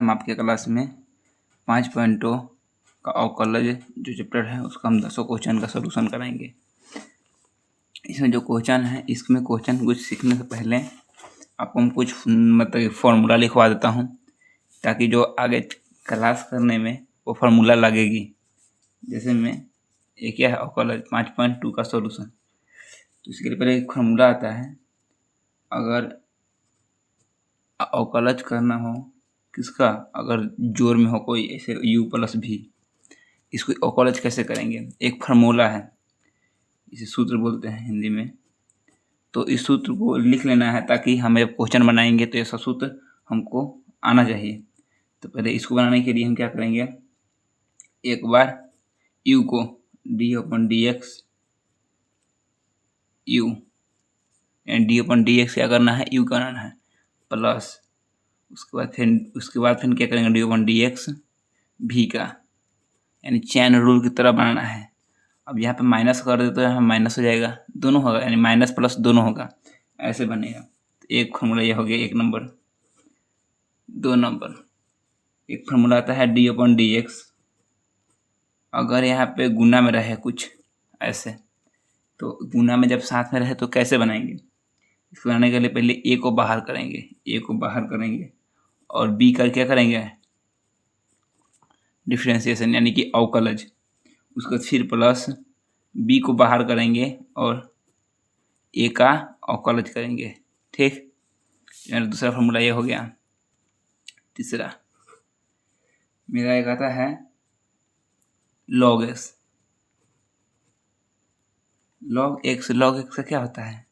हम आपके क्लास में 5.2 का अवकलज जो चैप्टर है उसका हम 10 क्वेश्चन का सलूशन कराएंगे। इसमें जो क्वेश्चन है इसमें क्वेश्चन कुछ सीखने से पहले आपको हम कुछ मतलब फॉर्मूला लिखवा देता हूँ ताकि जो आगे क्लास करने में वो फार्मूला लगेगी। जैसे में ये क्या है अवकलज 5.2 का सॉल्यूशन। तो इसके लिए पहले एक फार्मूला आता है। अगर अवकलज करना हो किसका, अगर जोड़ में हो कोई ऐसे u प्लस भी, इसको अवकलज कैसे करेंगे। एक फार्मूला है, इसे सूत्र बोलते हैं हिंदी में। तो इस सूत्र को लिख लेना है ताकि हमें क्वेश्चन बनाएंगे तो ऐसा सूत्र हमको आना चाहिए। तो पहले इसको बनाने के लिए हम क्या करेंगे, एक बार u को d/dx u d/dx क्या करना है, u करना है प्लस उसके बाद फिर क्या करेंगे d/dx भी का, यानी चैन रूल की तरह बनाना है। अब यहाँ पे माइनस कर दे तो यहाँ माइनस हो जाएगा, दोनों होगा यानी माइनस प्लस दोनों होगा, ऐसे बनेगा। तो एक फार्मूला ये हो गया 1 नंबर। 2 नंबर एक फार्मूला आता है d/dx। अगर यहाँ पे गुना में रहे कुछ ऐसे, तो गुना में जब साथ में रहे तो कैसे बनाएंगे। इसको बनाने के लिए पहले a को बाहर करेंगे और b का क्या करेंगे डिफरेंशिएशन यानी कि अवकलज। उसको फिर प्लस b को बाहर करेंगे और a का अवकलज करेंगे। ठीक, यानी दूसरा फार्मूला ये हो गया। तीसरा मेरा एक आता है log x। log x का क्या होता है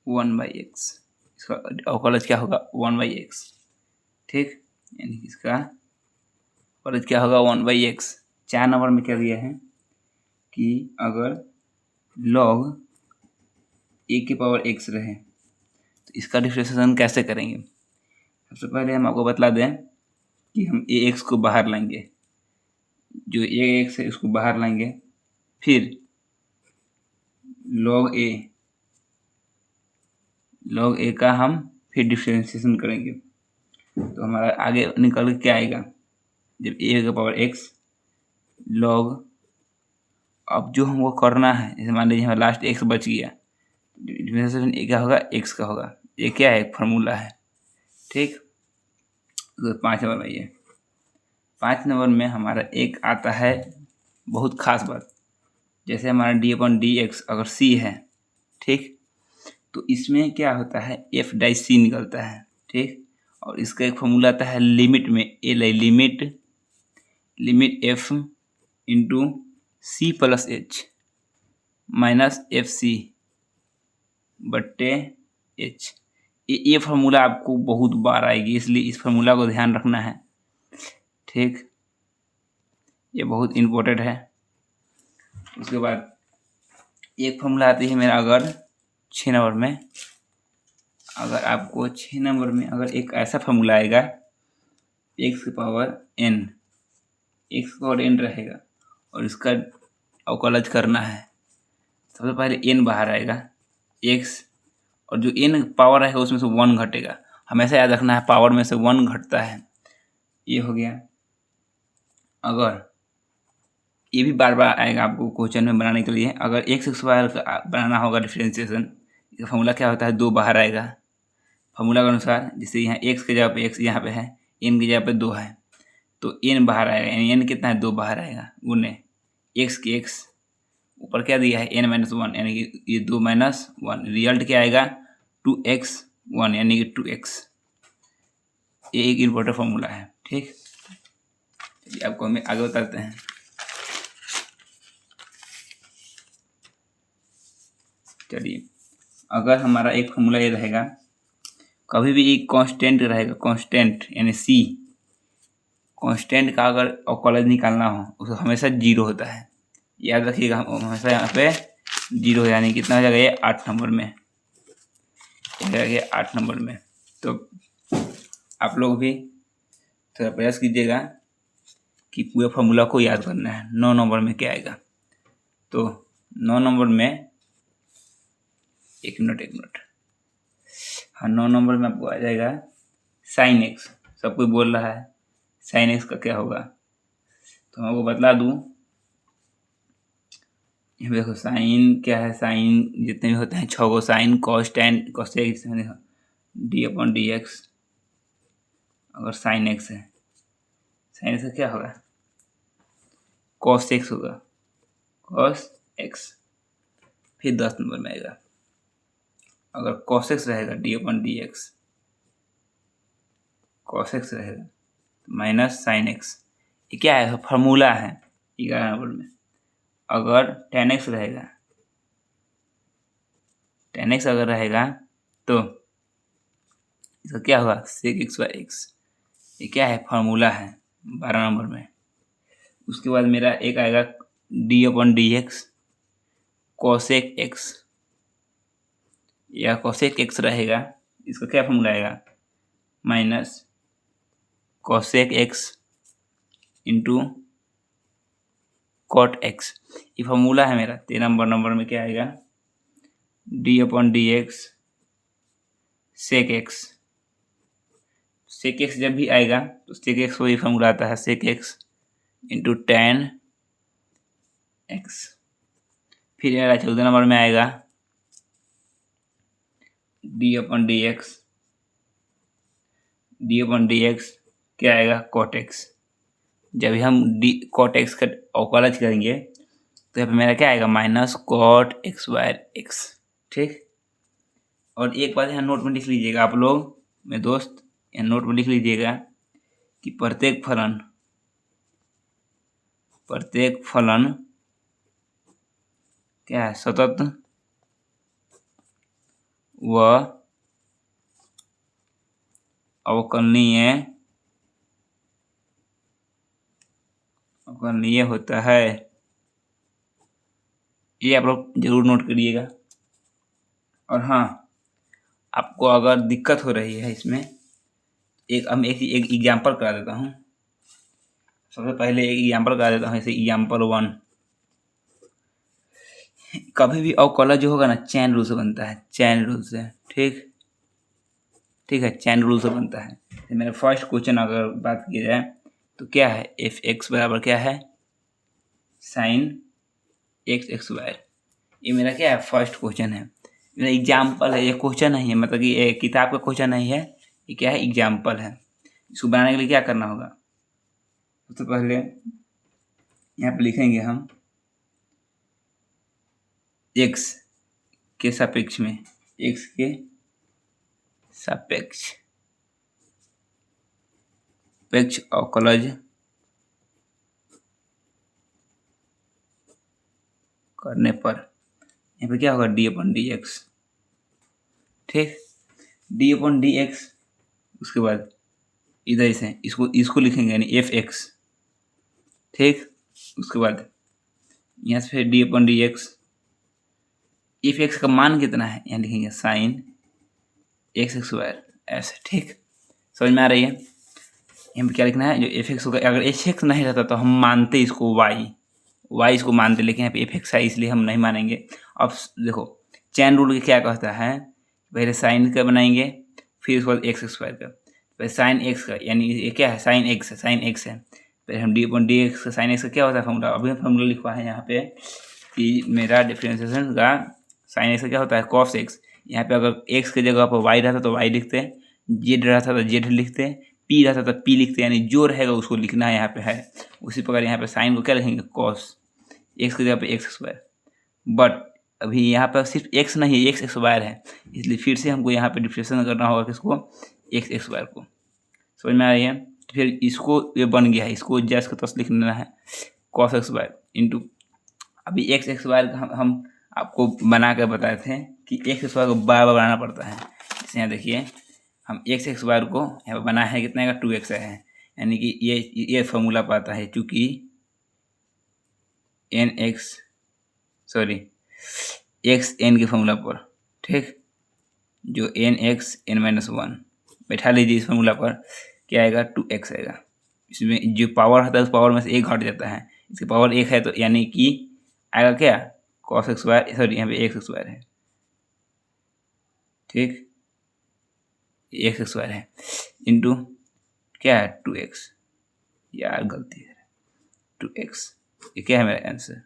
1/x। इसका अवकलज क्या होगा 1/x। ठीक, यानी इसका अवकलज क्या होगा 1/x। 4 नंबर में क्या दिया है कि अगर log a⁴x रहे तो इसका डिफरेंशिएशन कैसे करेंगे। सबसे पहले हम आपको बतला दें कि हम ax को बाहर लाएंगे, जो ax है इसको बाहर लाएंगे, फिर log a का हम फिर डिफरेंशिएशन करेंगे। तो हमारा आगे निकल के क्या आएगा, जब a⁴x log, अब जो हमको करना है जैसे मान लीजिए हमारा लास्ट x बच गया, डिफरेंशिएशन क्या होगा x का होगा। ये क्या है फार्मूला है। ठीक, तो 5 नंबर में ये 5 नंबर में हमारा एक आता है बहुत खास बात। जैसे हमारा d/dx अगर c है, ठीक, तो इसमें क्या होता है f/c निकलता है। ठीक, और इसका एक फॉर्मूला आता है लिमिट में limit f into c plus h minus fc बट्टे h। ये फार्मूला आपको बहुत बार आएगी, इसलिए इस फार्मूला को ध्यान रखना है। ठीक, ये बहुत इम्पोर्टेंट है। उसके बाद एक फार्मूला आती है मेरा अगर 6 नंबर में, अगर आपको 6 नंबर में अगर एक ऐसा फार्मूला आएगा x⁴n रहेगा और इसका अवकलज करना है। सबसे पहले n बाहर आएगा x, और जो n पावर आएगा उसमें से 1 घटेगा। हमेशा याद रखना है पावर में से 1 घटता है। ये हो गया। अगर ये भी बार बार आएगा आपको क्वेश्चन में बनाने के लिए, अगर x² बनाना होगा डिफरेंशिएशन, इसका फॉर्मूला क्या होता है 2 बाहर आएगा फॉर्मूला के अनुसार। जैसे यहाँ x के जगह पे x यहाँ पे है, n की जगह पे 2 है, तो n बाहर आएगा, यानी n कितना है 2 बाहर आएगा, गुने x के x ऊपर क्या दिया है n-1, यानी कि ये 2 - 1, रिजल्ट क्या आएगा 2x1 यानी कि 2x। ये एक इम्पोर्टेंट फॉर्मूला है। ठीक, चलिए आपको हमें आगे बताते हैं। चलिए, अगर हमारा एक फॉर्मूला ये रहेगा, कभी भी एक कांस्टेंट रहेगा, कांस्टेंट यानी c, कांस्टेंट का अगर अवकलज निकालना हो उसको हमेशा 0 होता है। याद रखिएगा, हमेशा यहाँ पे 0 है, यानी कितना हो जाएगा ये 8 नंबर में, 8 नंबर में। तो आप लोग भी थोड़ा प्रयास कीजिएगा कि पूरे फार्मूला को याद करना है। 9 नंबर में क्या आएगा, तो 9 नंबर में एक मिनट, हाँ 9 नंबर में आपको आ जाएगा sin x। सब कोई बोल रहा है साइन एक्स का क्या होगा, तो मैं आपको बतला दूँ। यहाँ पे देखो साइन क्या है, साइन जितने भी होते हैं 6 गो sine, cos, tan, cosec, d upon d x. अगर साइन एक्स है, साइन एक्स का क्या होगा, कॉस एक्स होगा, कॉस एक्स। फिर 10 नंबर में आएगा अगर कॉस एक्स रहेगा d upon d x, cos x रहेगा माइनस साइन एक्स। ये क्या है, फार्मूला है 11 नंबर में। अगर टेन एक्स रहेगा, टेन एक्स अगर रहेगा तो इसका क्या होगा, सेक एक्स बाई एक्स। ये क्या है, फार्मूला है 12 नंबर में। उसके बाद मेरा एक आएगा d upon d x, cosec x, या कॉसेक एक्स रहेगा, इसका क्या फार्मूला आएगा, minus cosec x into cot x. ये फार्मूला है मेरा। 13 नंबर में क्या आएगा, d upon d x sec x. Sec x जब भी आएगा तो सेक एक्स वही फार्मूला आता है, sec x into tan x. फिर मेरा 14 नंबर में आएगा d upon d x, d upon d x क्या आएगा, कॉट एक्स। जब भी हम डी कॉट एक्स का अवकलज करेंगे तो यहाँ पे मेरा क्या आएगा, माइनस कॉट एक्स वायर एक्स। ठीक। और एक बात यहाँ नोट में लिख लीजिएगा आप लोग, मेरे दोस्त, यहाँ नोट में लिख लीजिएगा कि प्रत्येक फलन क्या है, सतत व अवकलनीय होता है। ये आप लोग जरूर नोट करिएगा। और हाँ, आपको अगर दिक्कत हो रही है इसमें, एक एग्जाम्पल करा देता हूँ। सबसे पहले एक एग्जाम्पल करा देता हूँ, जैसे एग्जाम्पल 1। कभी भी अवकलज जो होगा ना, चैन रूल से बनता है, चैन रूल से। ठीक है, चैन रूल से बनता है। तो मेरा फर्स्ट क्वेश्चन अगर बात की जाए तो क्या है, एफ एक्स बराबर क्या है, साइन एक्स एक्स वायर। ये मेरा क्या है, फर्स्ट क्वेश्चन है, मेरा एग्जाम्पल है, ये क्वेश्चन नहीं है, मतलब कि ये किताब का क्वेश्चन नहीं है, ये क्या है, एग्जाम्पल है। इसको बनाने के लिए क्या करना होगा, सबसे पहले यहाँ पे लिखेंगे हम x के सापेक्ष में, x के सापेक्ष अवकलज करने पर यहाँ पे क्या होगा, डी अपॉन डी एक्स। ठीक, डी अपॉन डी एक्स। उसके बाद इधर से इसको लिखेंगे यानी एफ एक्स। ठीक, उसके बाद यहाँ से फिर D upon d x, F x का मान कितना है, यहाँ लिखेंगे साइन एक्स एक्स वायर ऐसे। ठीक, समझ में आ रही है। यहाँ पे क्या लिखना है, जो एफ एक्स होगा, अगर एफ एक्स नहीं रहता तो हम मानते इसको वाई इसको मानते, लेकिन यहाँ पे एफ एक्स है इसलिए हम नहीं मानेंगे। अब देखो चैन रूल क्या कहता है, पहले साइन का बनाएंगे, फिर उसके बाद एक्स एक्स वायर का। पहले साइन एक्स का, यानी ये क्या है, साइन एक्स है। पहले हम डी अपॉन डी एक्स का, साइन एक्स का क्या होता है फॉर्मूला, अभी फॉर्मूला लिखवा है यहाँ पे कि मेरा डिफरेंशिएशन का साइन एक्स का क्या होता है, कॉस एक्स। यहाँ पे अगर एक्स की जगह पर वाई रहता तो वाई लिखते, जेड रहता तो जेड लिखते, पी रहता तो पी लिखते, यानी जो रहेगा उसको लिखना है यहाँ पे है। उसी प्रकार यहाँ पे साइन को क्या लिखेंगे, कॉस एक्स की जगह पे एक्स स्क्वायर। बट अभी यहाँ पर सिर्फ एक्स नहीं, एक्स स्क्वायर है, इसलिए फिर से हमको यहाँ पे डिफरेंशिएशन करना होगा किसको, एक्स स्क्वायर को। समझ में आ रही है। फिर इसको ये बन गया है, इसको जैस का तस लिख लेना है, कॉस एक्स वायर इंटू, अभी एक्स स्क्वायर का हम आपको बना कर बताए थे कि एक्स स्क्वायर को बार बार बनाना पड़ता है। जैसे यहाँ देखिए, हम एक्स स्क्वायर को यहाँ पर बनाया है, कितना का 2x है, यानी कि ये फॉर्मूला पाता है, चूँकि एक्स एन के फॉर्मूला पर। ठीक, जो एन एक्स एन माइनस 1 बैठा लीजिए इस फॉर्मूला पर, क्या आएगा, 2x आएगा। इसमें जो पावर होता है उस पावर में से एक घट जाता है, इसकी पावर 1 है तो यानी कि आएगा क्या, कॉस एक्स वायर, सॉरी यहाँ पे एक्स स्क्वायर है। ठीक, एक्स स्क्वायर है इंटू क्या है 2x, यार गलती है 2x, ये क्या है मेरा आंसर।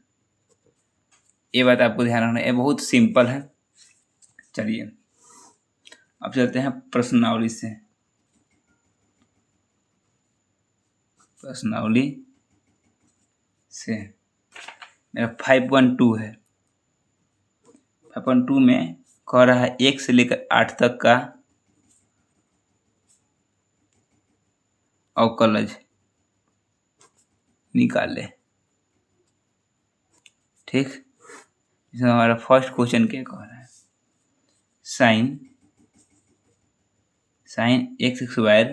ये बात आपको ध्यान रखना है, ये बहुत सिंपल है। चलिए अब चलते हैं प्रश्नावली से। प्रश्नावली से मेरा 5.2 है। 5.2 में कह रहा है 1 से लेकर 8 तक का अवकलज निकाले। ठीक, इसमें हमारा फर्स्ट क्वेश्चन क्या कह रहा है, साइन एक्स स्क्वायर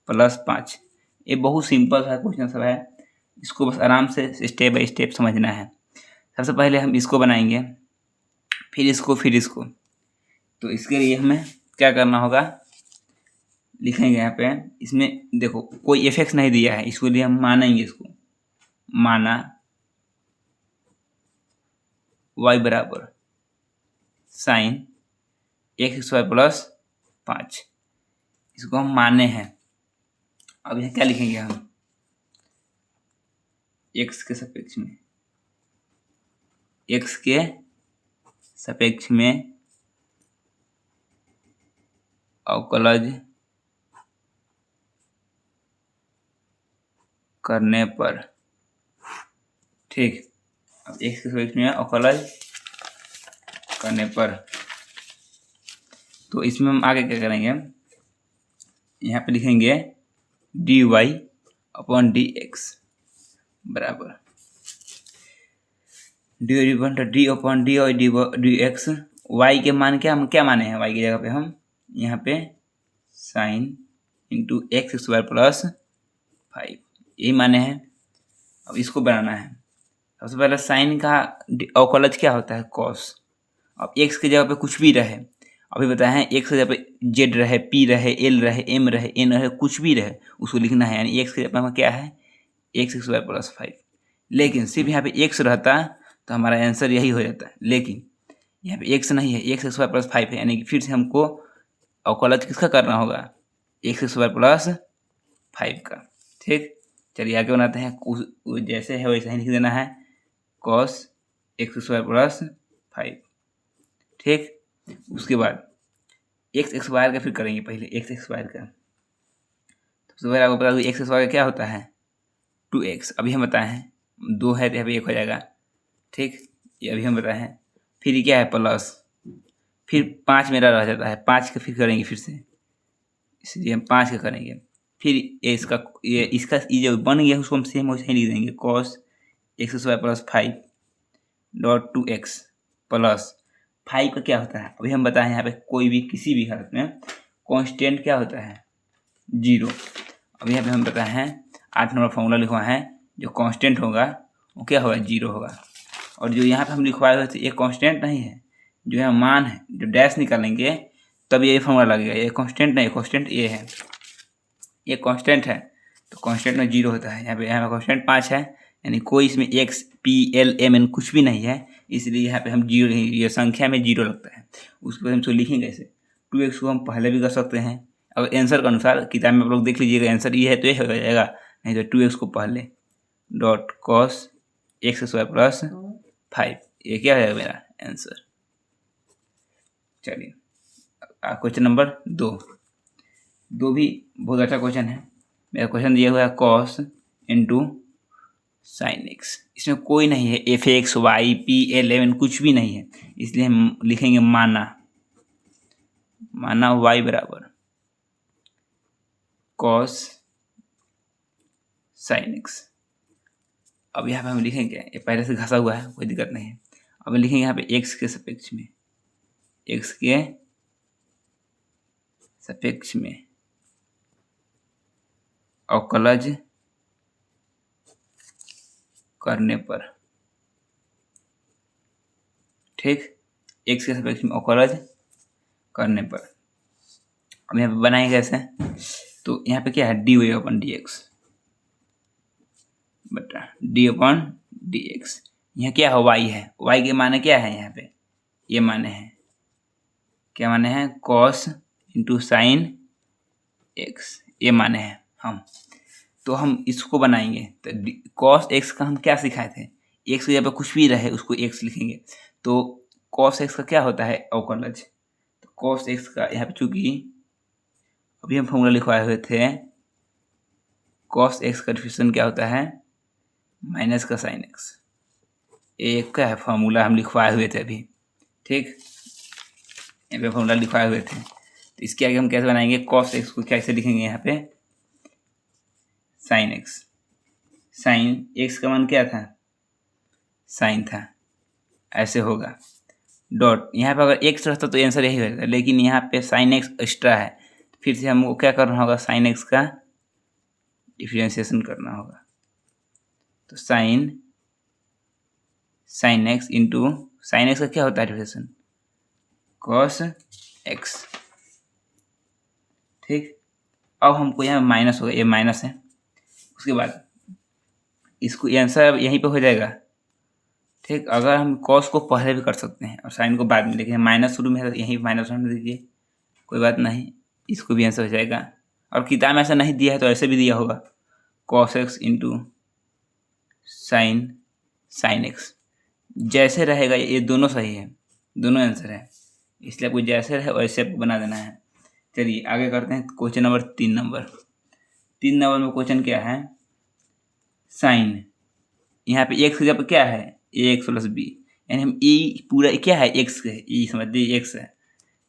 प्लस 5। ये बहुत सिंपल सा क्वेश्चन सब है, इसको बस आराम से स्टेप बाय स्टेप समझना है। सबसे पहले हम इसको बनाएंगे, फिर इसको। तो इसके लिए हमें क्या करना होगा, लिखेंगे यहाँ पे, इसमें देखो कोई एफ नहीं दिया है, इसको लिए हम मानेंगे, इसको माना y बराबर साइन एक्स स्क्वायर प्लस 5, इसको हम माने हैं। अब यहाँ क्या लिखेंगे हम, x के सापेक्ष में अवकलज करने पर। ठीक, अब x के सापेक्ष में अवकलज करने पर, तो इसमें हम आगे क्या करेंगे, यहाँ पे लिखेंगे dy अपॉन dx बराबर डी अपॉन डी और डी एक्स। वाई के मान क्या माने हैं, वाई की जगह पे हम यहाँ पे sign into x square plus 5 यही माने हैं। अब इसको बनाना है। सबसे पहले साइन का अवकलज क्या होता है, कॉस। अब एक्स की जगह पे कुछ भी रहे, अभी बताए हैं एक्स की जगह पे जेड रहे, पी रहे, एल रहे, एम रहे, एन रहे, कुछ भी रहे उसको लिखना है। यानी एक्स की जगह पे क्या है, एक्स स्क्वायर प्लस 5। लेकिन सिर्फ यहाँ पे एक्स रहता तो हमारा आंसर यही हो जाता है, लेकिन यहाँ पे एक्स नहीं है, एक्स स्क्वायर प्लस 5 है, यानी कि फिर से हमको अवकलज किसका करना होगा, एक्स स्क्वायर प्लस 5 का। ठीक, चलिए आगे बनाते हैं, जैसे है वैसे ही लिख देना है, कॉस एक्स स्क्वायर प्लस 5। ठीक, उसके बाद एक्स स्क्वायर का फिर करेंगे, पहले एक्स स्क्वायर का। सबसे पहले आपको बता दूँ एक्स स्क्वायर का क्या होता है 2x, अभी हम बताए हैं 2 है तो यहाँ पे 1 हो जाएगा। ठीक, ये अभी हम बताए हैं। फिर ये क्या है प्लस, फिर 5 मेरा रह जाता है, 5 का फिर करेंगे फिर से, इसलिए हम 5 का करेंगे। फिर इसका ये जो बन गया उसको हम सेम वैसे ही लिख देंगे, cos x square plus 5 dot 2x plus 5 का क्या होता है, अभी हम बताएं यहाँ पे कोई भी किसी भी हालत में कांस्टेंट क्या होता है 0। अब यहाँ पे हम बताए हैं 8 नंबर फॉर्मूला लिखवाए हैं, जो कांस्टेंट होगा वो क्या होगा 0 होगा। और जो यहाँ पे हम लिखवाए हुए थे ये कांस्टेंट नहीं है, जो यहाँ मान है, जो डैश निकालेंगे तब ये फॉर्मूला लगेगा। ये कांस्टेंट नहीं, कांस्टेंट ये है, ये कांस्टेंट है तो कांस्टेंट में 0 होता है। यहाँ पे कांस्टेंट 5 है, यानी कोई इसमें x p l m n कुछ भी नहीं है, इसलिए यहाँ पे हम 0, ये संख्या में 0 लगता है। उसके बाद हम इसको लिखेंगे ऐसे, 2x को हम पहले भी कर सकते हैं, अगर आंसर के अनुसार किताब में आप लोग देख लीजिएगा आंसर ये है तो ये हो जाएगा, नहीं तो 2x को पहले dot cos x square plus 5, ये क्या है मेरा आंसर। चलिए क्वेश्चन नंबर 2 भी बहुत अच्छा क्वेश्चन है। मेरा क्वेश्चन दिया हुआ है कॉस इंटू साइन एक्स, इसमें कोई नहीं है f x y p l m कुछ भी नहीं है, इसलिए हम लिखेंगे माना वाई बराबर कॉस साइन एक्स। अब यहाँ पे हम लिखेंगे, ये पहले से घसा हुआ है कोई दिक्कत नहीं है। अब लिखेंगे यहाँ पे एक्स के सापेक्ष में अवकलज करने पर। ठीक, एक्स के सापेक्ष में अवकलज करने पर। अब यहाँ पे बनाएंगे कैसे, तो यहाँ पे क्या है d y upon d x बटा डी अपॉन डी एक्स। यहाँ क्या है वाई है, वाई के माने क्या है, यहाँ पे ये माने हैं, क्या माने हैं कॉस इंटू साइन एक्स, ये माने हैं। हम, तो हम इसको बनाएंगे। तो कॉस एक्स का हम क्या सिखाए थे, एक्स की जगह पर कुछ भी रहे उसको एक्स लिखेंगे। तो कॉस एक्स का क्या होता है, अवकलज। तो कॉस एक्स का यहाँ पे चूंकि अभी हम फॉर्मूला लिखवाए हुए थे, कॉस एक्स का डिफिनेशन क्या होता है, माइनस का साइन एक्स। एक का है फॉर्मूला हम लिखवाए हुए थे अभी, ठीक, यहाँ पे फॉर्मूला लिखवाए हुए थे। तो इसके आगे हम कैसे बनाएंगे, कॉस एक्स को कैसे लिखेंगे, यहाँ पे साइन एक्स। साइन एक्स का मान क्या था, साइन था, ऐसे होगा। डॉट यहाँ पे अगर एक्स रहता तो आंसर यही होगा, लेकिन यहाँ पे साइन एक्स एक्स्ट्रा है, तो फिर से हमको क्या करना होगा, साइन एक्स का डिफरेंशिएशन करना होगा। तो sine x into sine x का क्या होता है डिफरेंशिएशन, कॉस एक्स, ठीक। अब हमको यहाँ माइनस होगा, ये माइनस है, उसके बाद इसको आंसर यहीं पे हो जाएगा, ठीक। अगर हम कॉस को पहले भी कर सकते हैं और साइन को बाद में, लेकिन माइनस शुरू में है तो यहीं माइनस होने दीजिए, कोई बात नहीं, इसको भी आंसर हो जाएगा। और किताब में ऐसा नहीं दिया है तो ऐसे भी दिया होगा, cos x into sine x, जैसे रहेगा ये दोनों सही है, दोनों आंसर है, इसलिए आपको जैसे रहे वैसे आपको बना देना है। चलिए आगे करते हैं क्वेश्चन नंबर 3 नंबर में क्वेश्चन क्या है, साइन, यहाँ पे एक्स की जगह पे क्या है, ए एक्स प्लस बी, यानी हम ई पूरा क्या है, एक्स है, ई समझ लीजिए एक्स है,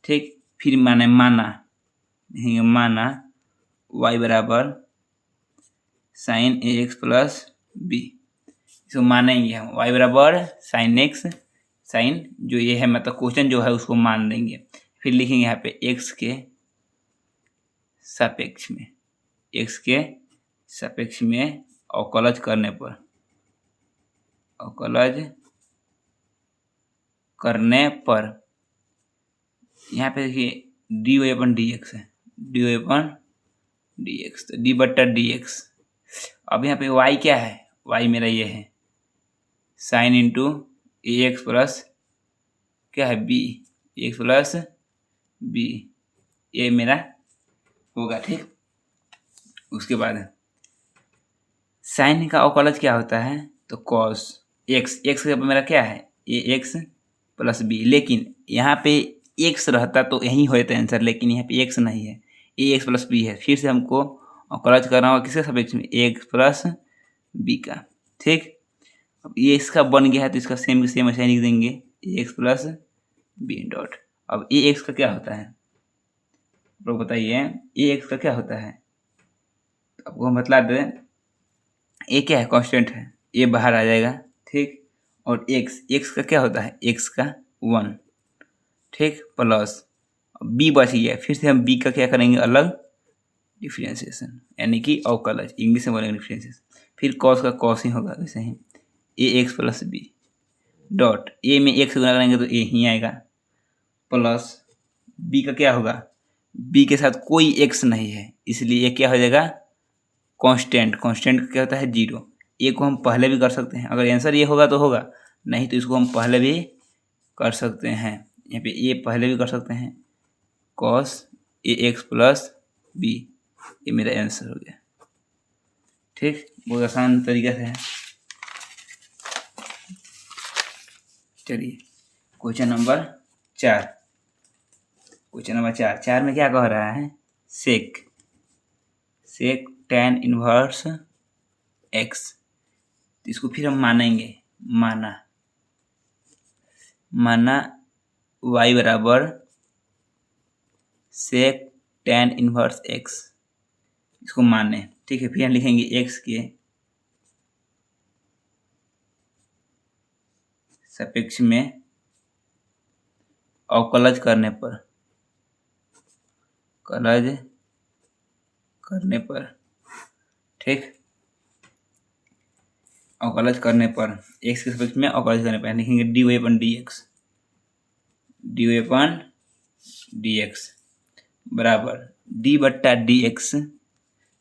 ठीक। फिर माना वाई बराबर साइन ए एक्स प्लस बी, इसको मानेंगे हम वाई बराबर साइन एक्स, साइन जो ये है मतलब क्वेश्चन जो है उसको मान देंगे। फिर लिखेंगे यहाँ पे एक्स के सापेक्ष में अवकलज करने पर यहाँ पे देखिए डी वाई अपन डी एक्स है, डी वाई अपन डी एक्स, तो डी बट्टा डी एक्स। अब यहाँ पे वाई क्या है, वाई मेरा ये है sign into a x plus क्या है बी, एक्स प्लस बी, ये मेरा होगा, ठीक। उसके बाद साइन का अवकलज क्या होता है, तो कॉस एक्स, एक्स के ऊपर मेरा क्या है ए एक्स प्लस बी, लेकिन यहाँ पे एक्स रहता तो यही होता आंसर, लेकिन यहाँ पे एक्स नहीं है, ए एक्स प्लस बी है। फिर से हमको अवकलज करना होगा किसके सापेक्ष में, ए एक्स प्लस बी का, ठीक। अब ये इसका बन गया है तो इसका सेम ऐसे लिख देंगे, ए एक्स प्लस बी डॉट। अब ए एक्स का क्या होता है, आप लोग बताइए, ए एक्स का क्या होता है, तो आपको हम बतला दें, ए क्या है, कांस्टेंट है, ए बाहर आ जाएगा, ठीक। और एक्स का क्या होता है, एक्स का 1, ठीक, प्लस बी बच गया, फिर से हम बी का क्या करेंगे, अलग डिफरेंशिएशन, यानी कि अवकलज, इंग्लिश में बोलेंगे डिफरेंशिएशन। फिर कॉस का कॉस ही होगा, वैसे ही ए एक्स प्लस बी डॉट, ए में एक्स गुना करेंगे तो ए ही आएगा, प्लस बी का क्या होगा, बी के साथ कोई एक्स नहीं है इसलिए ये क्या हो जाएगा, कांस्टेंट का क्या होता है 0। ए को हम पहले भी कर सकते हैं, अगर आंसर ये होगा तो होगा, नहीं तो इसको हम पहले भी कर सकते हैं, यहाँ पे ए पहले भी कर सकते हैं, cos a x plus B, ये मेरा आंसर हो गया, ठीक। बहुत आसान तरीके से है। चलिए क्वेश्चन नंबर 4 में क्या कह रहा है, सेक tan इनवर्स एक्स, इसको फिर हम मानेंगे, माना y बराबर सेक tan इनवर्स एक्स, इसको माने, ठीक है। फिर हम लिखेंगे x के सापेक्ष में अवकलज करने पर, ठीक, अवकलज करने पर x के सापेक्ष में अवकलज करने पर लिखेंगे dy अपन dx बराबर d बट्टा dx।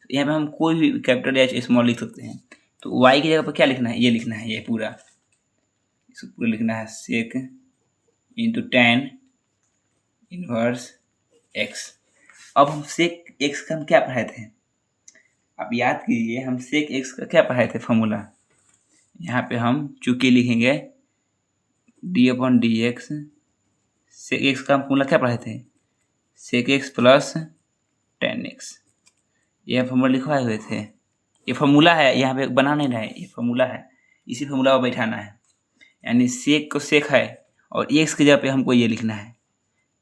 यहाँ पे हम कोई भी कैपिटल या स्मॉल लिख सकते हैं, तो y की जगह पर क्या लिखना है, ये लिखना है, ये पूरा, इसको पूरा लिखना है, सेक इंटू tan इनवर्स एक्स। अब हम सेक एक्स का हम क्या पढ़ाए थे, आप याद कीजिए हम सेक एक्स का क्या पढ़ाए थे फॉर्मूला। यहाँ पे हम चूंकि लिखेंगे d upon d x, sec x का फॉर्मूला क्या पढ़ाए थे, sec x plus tan x. यह फॉर्मूला लिखवाए हुए थे, ये फॉर्मूला है, यहाँ पे बना नहीं रहा है, ये फॉर्मूला है, इसी फॉर्मूला को बैठाना है। यानी सेक को सेक है और एक्स की जगह पे हमको ये लिखना है,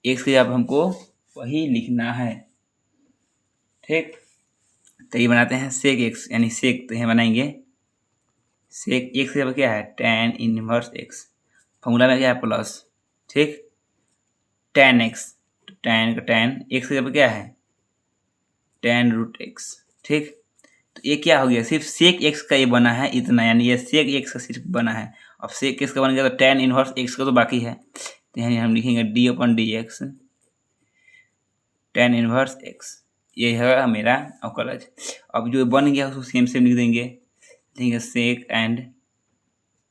एक्स की जगह पे हमको वही लिखना है। ठीक, तो ये बनाते हैं सेक एक्स, यानी सेक तो यहाँ बनाएंगे सेक एक्स की जगह क्या है tan इनवर्स एक्स, फॉर्मूला में क्या है प्लस, ठीक, tan एक्स, तो tan का tan एक्स की जगह क्या है tan रूट एक्स। ठीक, तो ये क्या हो गया, सिर्फ सेक एक्स का ये बना है इतना, यानी ये सेक एक्स का सिर्फ बना है। अब सेक एक्स का बन गया तो tan इनवर्स एक्स का तो बाकी है, तो यानी हम लिखेंगे d upon d x tan inverse x, ये है मेरा अवकलज। अब जो बन गया उसको सेम सेम लिख देंगे सेक एंड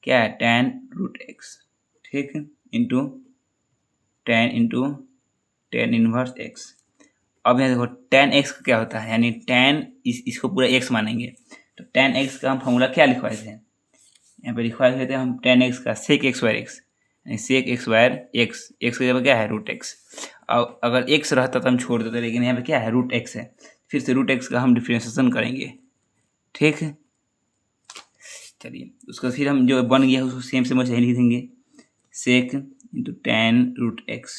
क्या है tan रूट एक्स, ठीक, इंटू tan इनवर्स एक्स। अब यहाँ देखो tan x का क्या होता है, यानी tan इसको पूरा x मानेंगे, तो tan x का हम फॉर्मूला क्या लिखवाए थे, यहाँ पे लिखवाए थे हम tan x का सेक एक्स वायर एक्स, यानी सेक एक्स वायर एक्स, एक्स की जगह क्या है रूट एक्स। अब अगर x रहता तो हम छोड़ देते, लेकिन यहाँ पे क्या है रूट एक्स है, फिर से रूट एक्स का हम डिफ्रेंशिएशन करेंगे। ठीक है, चलिए उसका फिर हम जो बन गया उसको सेम सेम लिख देंगे सेक इंटू tan रूट एक्स।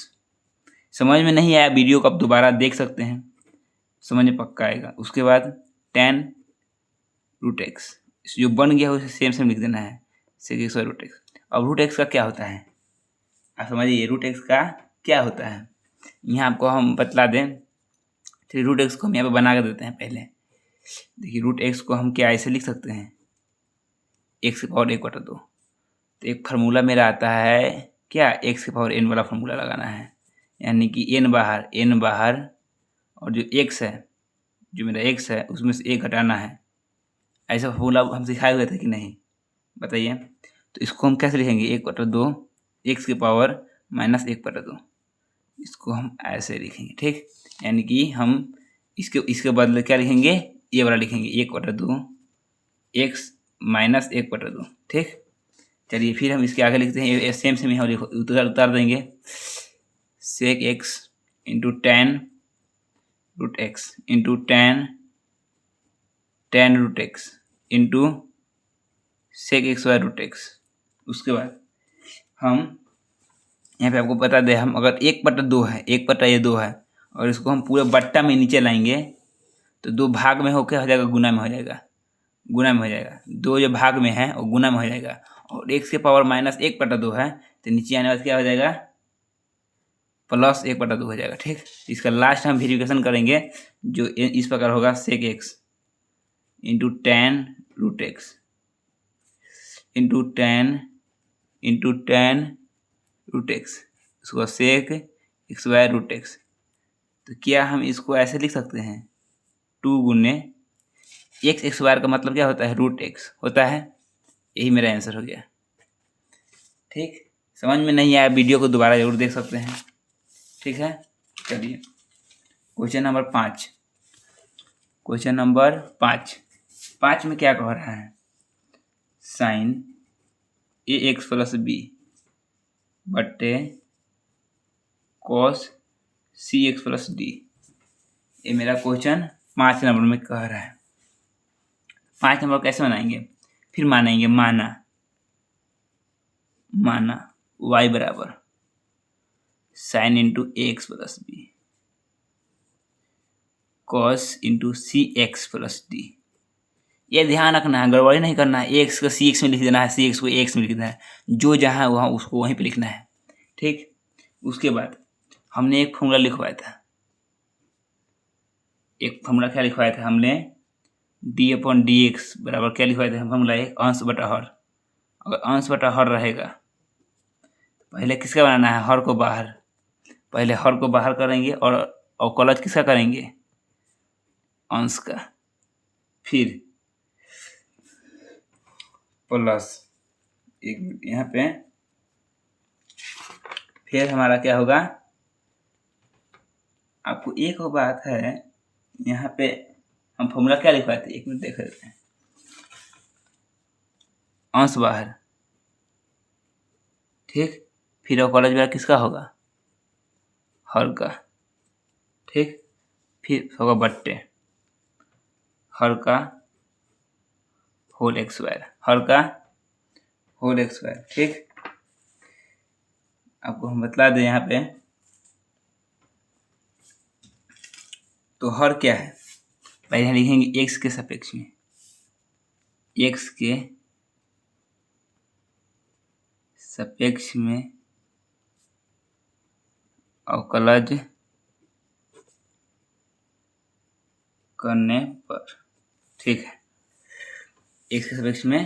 समझ में नहीं आया वीडियो को आप दोबारा देख सकते हैं, समझ में पक्का आएगा। उसके बाद tan रूट एक्स जो बन गया उसे सेम सेम लिख देना है सेक एक्स और रूट एक्स। अब रूट एक्स का क्या होता है आप समझिए, रूट एक्स का क्या होता है यहाँ आपको हम बतला दें। फिर रूट एक्स को हम यहाँ पे बना कर देते हैं पहले। देखिए रूट एक्स को हम क्या ऐसे लिख सकते हैं एक्स की पावर 1/2, तो एक फार्मूला मेरा आता है क्या एक्स की पावर n वाला फार्मूला लगाना है, यानी कि n बाहर और जो x है, जो मेरा x है उसमें से एक घटाना है। ऐसा फार्मूला हम सिखाए हुए थे कि नहीं बताइए। तो इसको हम कैसे लिखेंगे 1/2 एक्स की पावर माइनस 1/2, इसको हम ऐसे लिखेंगे। ठीक, यानी कि हम इसके बदले क्या लिखेंगे ये वाला लिखेंगे 1/2 एक्स माइनस 1/2। ठीक, चलिए फिर हम इसके आगे लिखते हैं सेम सेम यहाँ उतार देंगे sec x into tan root x into tan root x into sec x y root x. उसके बाद हम यहाँ पे आपको बता दें, हम अगर 1/2 है, 1/2 है और इसको हम पूरे बट्टा में नीचे लाएंगे तो 2 भाग में होकर हो जाएगा, गुना में हो जाएगा, गुना में हो जाएगा। 2 जो भाग में है वो गुना में हो जाएगा, और एक्स के पावर माइनस 1/2 है तो नीचे आने वाला क्या हो जाएगा प्लस 1/2 हो जाएगा। ठीक, इसका लास्ट हम वेरिफिकेशन करेंगे जो इस प्रकार होगा sec x into tan root x into tan root x, इसको sec x y root x. तो क्या हम इसको ऐसे लिख सकते हैं 2 गुने एक्स वाई का मतलब क्या होता है रूट एक्स होता है, यही मेरा आंसर हो गया। ठीक, समझ में नहीं आया वीडियो को दोबारा जरूर देख सकते हैं। ठीक है, चलिए क्वेश्चन नंबर 5, क्वेश्चन नंबर 5 में क्या कह रहा है साइन ए एक्स प्लस बी बट्टे cos c x plus d, ये मेरा क्वेश्चन 5 नंबर में कह रहा है। 5 नंबर कैसे बनाएंगे, फिर मानेंगे माना y बराबर sine into a x plus b cos into c x plus d. ये ध्यान रखना है, गड़बड़ी नहीं करना है, एक्स को सी एक्स में लिख देना है, सी एक्स को एक्स में लिख देना है, जो जहाँ वहाँ उसको वहीं पे लिखना है। ठीक, उसके बाद हमने एक फॉर्मूला लिखवाया था, एक फॉर्मूला क्या लिखवाया था हमने डी अपॉन डी एक्स बराबर क्या लिखवाया था फॉर्मूला एक अंश बटा हर। अगर अंश बटा हर रहेगा पहले किसका बनाना है हर को बाहर, पहले हर को बाहर करेंगे और अवकलज किसका करेंगे अंश का, फिर प्लस एक यहाँ पे, फिर हमारा क्या होगा, आपको एक बात है यहाँ पे हम फॉर्मूला क्या लिखवाए थे, एक मिनट देख लेते हैं। अंश बाहर, ठीक, फिर अवकलज बाहर किसका होगा, हर का, ठीक, फिर होगा बट्टे हर का होल एक्स स्क्वायर, हर का होल एक्स स्क्वायर, ठीक। आपको हम बतला दें यहाँ पे, तो हर क्या है, पहले हम लिखेंगे एक्स के सापेक्ष में, एक्स के सापेक्ष में अवकलज करने पर, ठीक है, एक्स के सापेक्ष में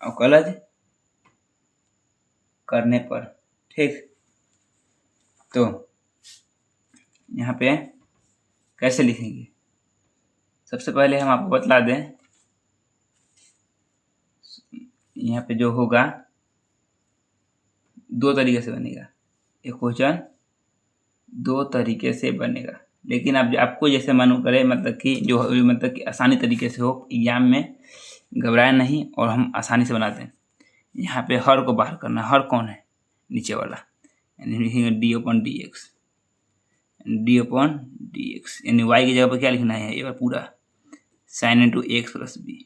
अवकलज करने पर, ठीक। तो यहाँ पे कैसे लिखेंगे, सबसे पहले हम आपको बतला दें, यहाँ पे जो होगा दो तरीके से बनेगा, एक क्वेश्चन दो तरीके से बनेगा, लेकिन अब आपको जैसे मन करे, मतलब कि जो मतलब कि आसानी तरीके से हो, एग्जाम में घबराए नहीं और हम आसानी से बनाते हैं। यहाँ पे हर को बाहर करना, हर कौन है, नीचे वाला, यानी लिखेंगे d upon d x, d upon d x, यानी वाई की जगह पर क्या लिखना है, एक बार पूरा sine into x plus b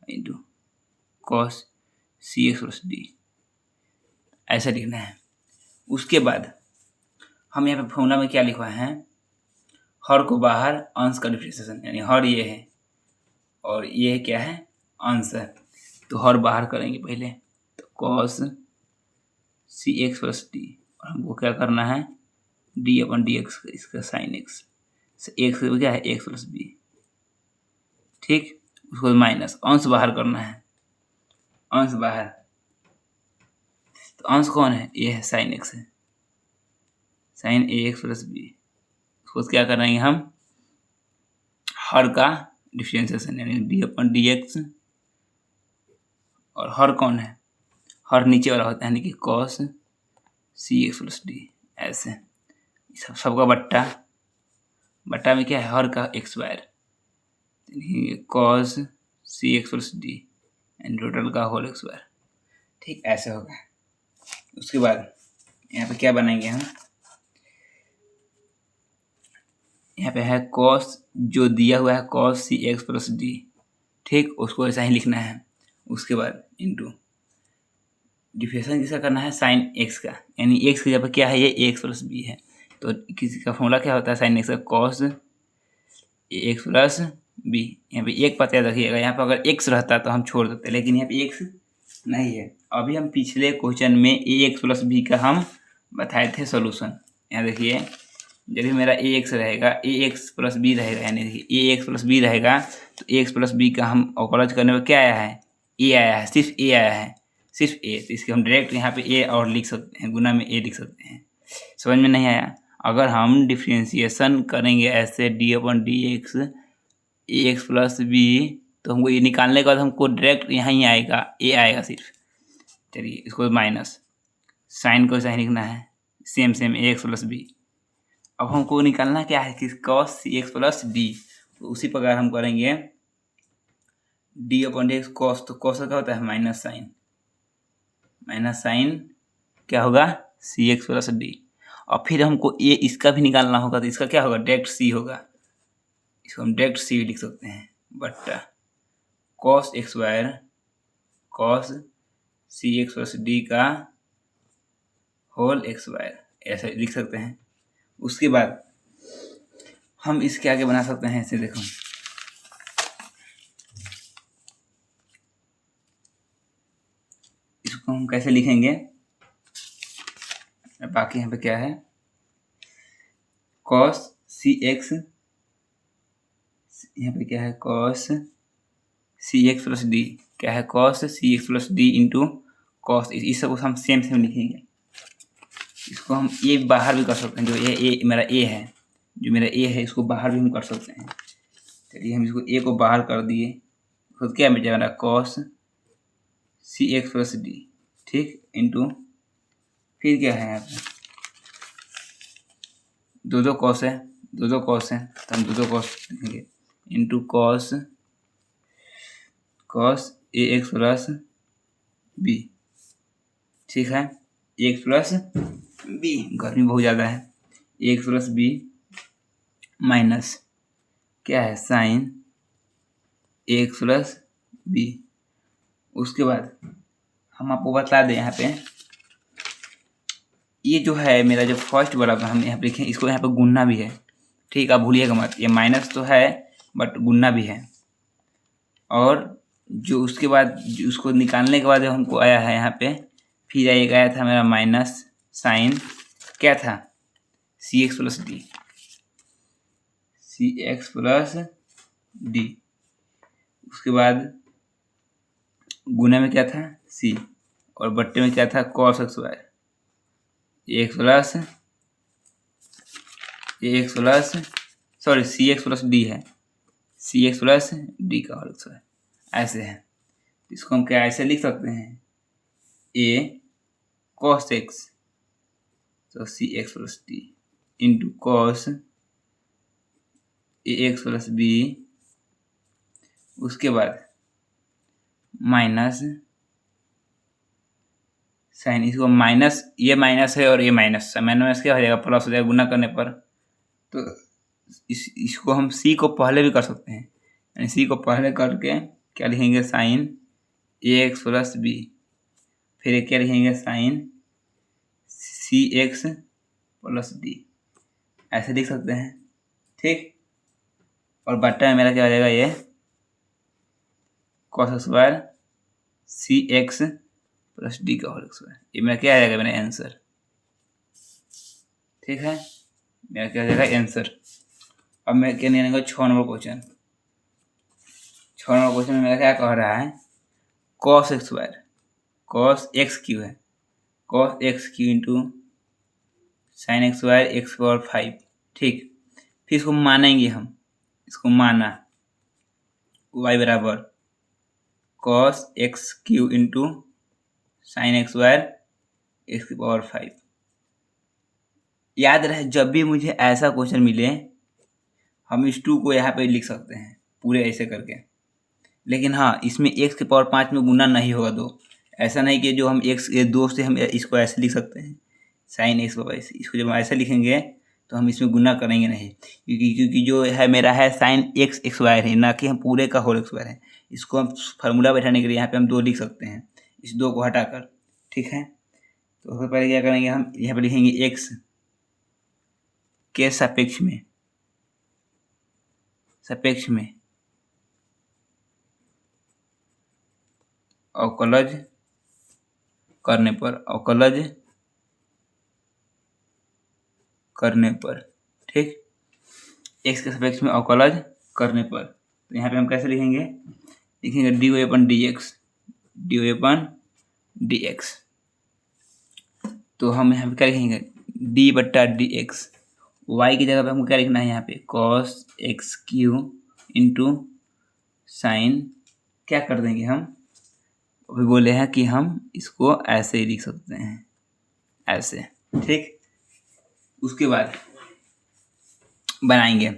into cos c x plus d, ऐसा लिखना है। उसके बाद हम यहाँ पे फॉर्मूला में क्या लिखवाए हैं, हर को बाहर, अंश का डिफरेंशिएशन, यानी हर ये है और ये क्या है, अंश है, तो हर बाहर करेंगे पहले, तो cos c x plus D, और हमको क्या करना है, डी अपन डी एक्स, इसका साइन एक्स, एक्स क्या है, एक्स प्लस बी, ठीक। उसको माइनस, अंश बाहर करना है, अंश बाहर, तो अंश कौन है, ये है साइन एक्स है, साइन ए एक्स प्लस बी, उसको क्या करेंगे हम, हर का डिफरेंशिएशन, यानी डी अपन डी एक्स, और हर कौन है, हर नीचे वाला होता है, यानी कि cos c x plus d, ऐसे सबका बट्टा, बट्टा में क्या है, हर का x square, cos c x plus d and total का होल एक्स स्क्वायर, ठीक, ऐसे होगा। उसके बाद यहाँ पे क्या बनाएंगे हम, यहाँ पे है कॉस, जो दिया हुआ है cos c x plus D, ठीक, उसको ऐसा ही लिखना है। उसके बाद इंटू डिफरेंशिएशन किसका करना है, साइन एक्स का, यानी एक्स की जगह पर क्या है, ये एक्स प्लस बी है, तो किसी का फॉर्मूला क्या होता है, साइन एक्स का कॉस एक्स प्लस बी, यहाँ पे एक पता याद रखिएगा, यहाँ पर अगर एक्स रहता तो हम छोड़ देते, लेकिन यहाँ पे एक्स नहीं है। अभी हम पिछले क्वेश्चन में ए एक्स प्लस बी का हम बताए थे सॉल्यूशन, यहाँ देखिए, जब भी मेरा ए एक्स रहेगा, ए एक्स प्लस बी रहेगा, यानी देखिए ए एक्स प्लस बी रहेगा, तो ए एक्स प्लस बी का हम अवकलज करने में क्या आया है, ए आया है, सिर्फ ए आया है, सिर्फ ए, तो इसके हम डायरेक्ट यहाँ पे ए और लिख सकते हैं, गुना में ए लिख सकते हैं। समझ में नहीं आया, अगर हम डिफ्रेंसिएशन करेंगे ऐसे डी अपन डी एक्स, ए एक्स प्लस बी, तो हमको ये निकालने के बाद हमको डायरेक्ट यहाँ ही आएगा, ए आएगा सिर्फ। चलिए इसको माइनस, साइन को सही लिखना है, सेम सेम ए एक्स प्लस बी। अब हमको निकालना क्या है कि cos c x plus D, तो उसी प्रकार हम करेंगे डी अपन डी एक्स कॉस, तो कॉस का क्या होता है, माइनस साइन, माइनस साइन क्या होगा, सी एक्स प्लस डी, और फिर हमको ये इसका भी निकालना होगा, तो इसका क्या होगा, डायरेक्ट सी होगा, इसको हम डायरेक्ट सी भी लिख सकते हैं, बट्टा cos x square cos c x plus d का होल एक्स स्क्वायर, ऐसे लिख सकते हैं। उसके बाद हम इसके आगे बना सकते हैं, ऐसे देखो, इसको हम कैसे लिखेंगे, बाकी यहाँ पे क्या है, कॉस सी एक्स, यहाँ पे क्या है, cos c x plus d, क्या है, cos c x plus d into cos, इस सब हम सेम सेम लिखेंगे। इसको हम ए बाहर भी कर सकते हैं, जो ए मेरा ए है, जो मेरा ए है, इसको बाहर भी हम कर सकते हैं। चलिए हम इसको ए को बाहर कर दिए, खुद क्या बचा हमारा, cos c x plus D, ठीक, इंटू फिर क्या है, यहाँ पे दो कॉस है, दो कॉस है, तो हम दो कॉस लिखेंगे, into cos a x plus B. ठीक है, ए एक्स प्लस बी, गर्मी बहुत ज़्यादा है, ए एक्स प्लस बी माइनस क्या है साइन ए एक्स प्लस बी। उसके बाद हम आपको बता दें यहाँ पे ये जो है मेरा जो फर्स्ट वाला हम यहाँ पे लिखें, इसको यहाँ पे गुणना भी है। ठीक, आप भूलिएगा मत, ये माइनस तो है बट गुणना भी है। और जो उसके बाद उसको निकालने के बाद जो हमको आया है यहाँ पे, फिर एक आया था मेरा माइनस साइन क्या था सी एक्स प्लस डी, सी एक्स प्लस डी। उसके बाद गुना में क्या था सी, और बट्टे में क्या था cos x y, x plus sorry c x plus d है, सी एक्स प्लस डी का होल स्क्वायर। ऐसे है, इसको हम क्या ऐसे लिख सकते हैं, ए कॉस एक्स तो c x plus d into cos a x plus b. उसके बाद माइनस साइन, इसको माइनस, ये माइनस है और ये माइनस क्या हो जाएगा प्लस हो जाएगा गुना करने पर। तो इसको हम सी को पहले भी कर सकते हैं, यानी सी को पहले करके क्या लिखेंगे साइन ए एक्स प्लस बी, फिर क्या लिखेंगे साइन सी एक्स प्लस डी, ऐसे लिख सकते हैं। ठीक, और बट्टा में मेरा क्या हो जाएगा ये कॉस स्क्वायर सी एक्स प्लस डी का होल स्क्वायर। ये मेरा क्या आ जाएगा मेरा आंसर। ठीक है, मेरा क्या हो जाएगा आंसर। अब मैं क्या निकालेंगे 6 नंबर क्वेश्चन। 6 नंबर क्वेश्चन में मेरा क्या कह रहा है, cos x square, cos x cube है, cos x cube into sine x square x power 5। ठीक, फिर इसको मानेंगे हम, इसको माना y बराबर cos x cube into sine x square x की पावर 5। याद रहे जब भी मुझे ऐसा क्वेश्चन मिले हम इस 2 को यहाँ पे लिख सकते हैं पूरे ऐसे करके, लेकिन हाँ इसमें एक्स की पावर 5 में गुना नहीं होगा 2। ऐसा नहीं कि जो हम एक्स 2 से हम इसको ऐसे लिख सकते हैं साइन एक्स पावर, इसको जब हम ऐसे लिखेंगे तो हम इसमें गुना करेंगे नहीं, क्योंकि जो है मेरा है साइन एक्स एक्स वायर है, ना कि हम पूरे का होल एक्स वायर है। इसको हम फार्मूला बैठाने के लिए यहाँ पे हम 2 लिख सकते हैं, इस 2 को हटाकर। ठीक है, तो सबसे पहले क्या करेंगे हम यहाँ पे लिखेंगे एक्स के सापेक्ष में अवकलज करने पर, ठीक, एक्स के सापेक्ष में अवकलज करने पर। तो यहाँ पे हम कैसे लिखेंगे डी वाई अपन डी एक्स। तो हम यहाँ पे क्या लिखेंगे डी बट्टा डी एक्स, वाई की जगह पे हमको क्या लिखना है यहाँ पे cos x cube into sign, क्या कर देंगे हम अभी बोले हैं कि हम इसको ऐसे ही लिख सकते हैं ऐसे। ठीक, उसके बाद बनाएंगे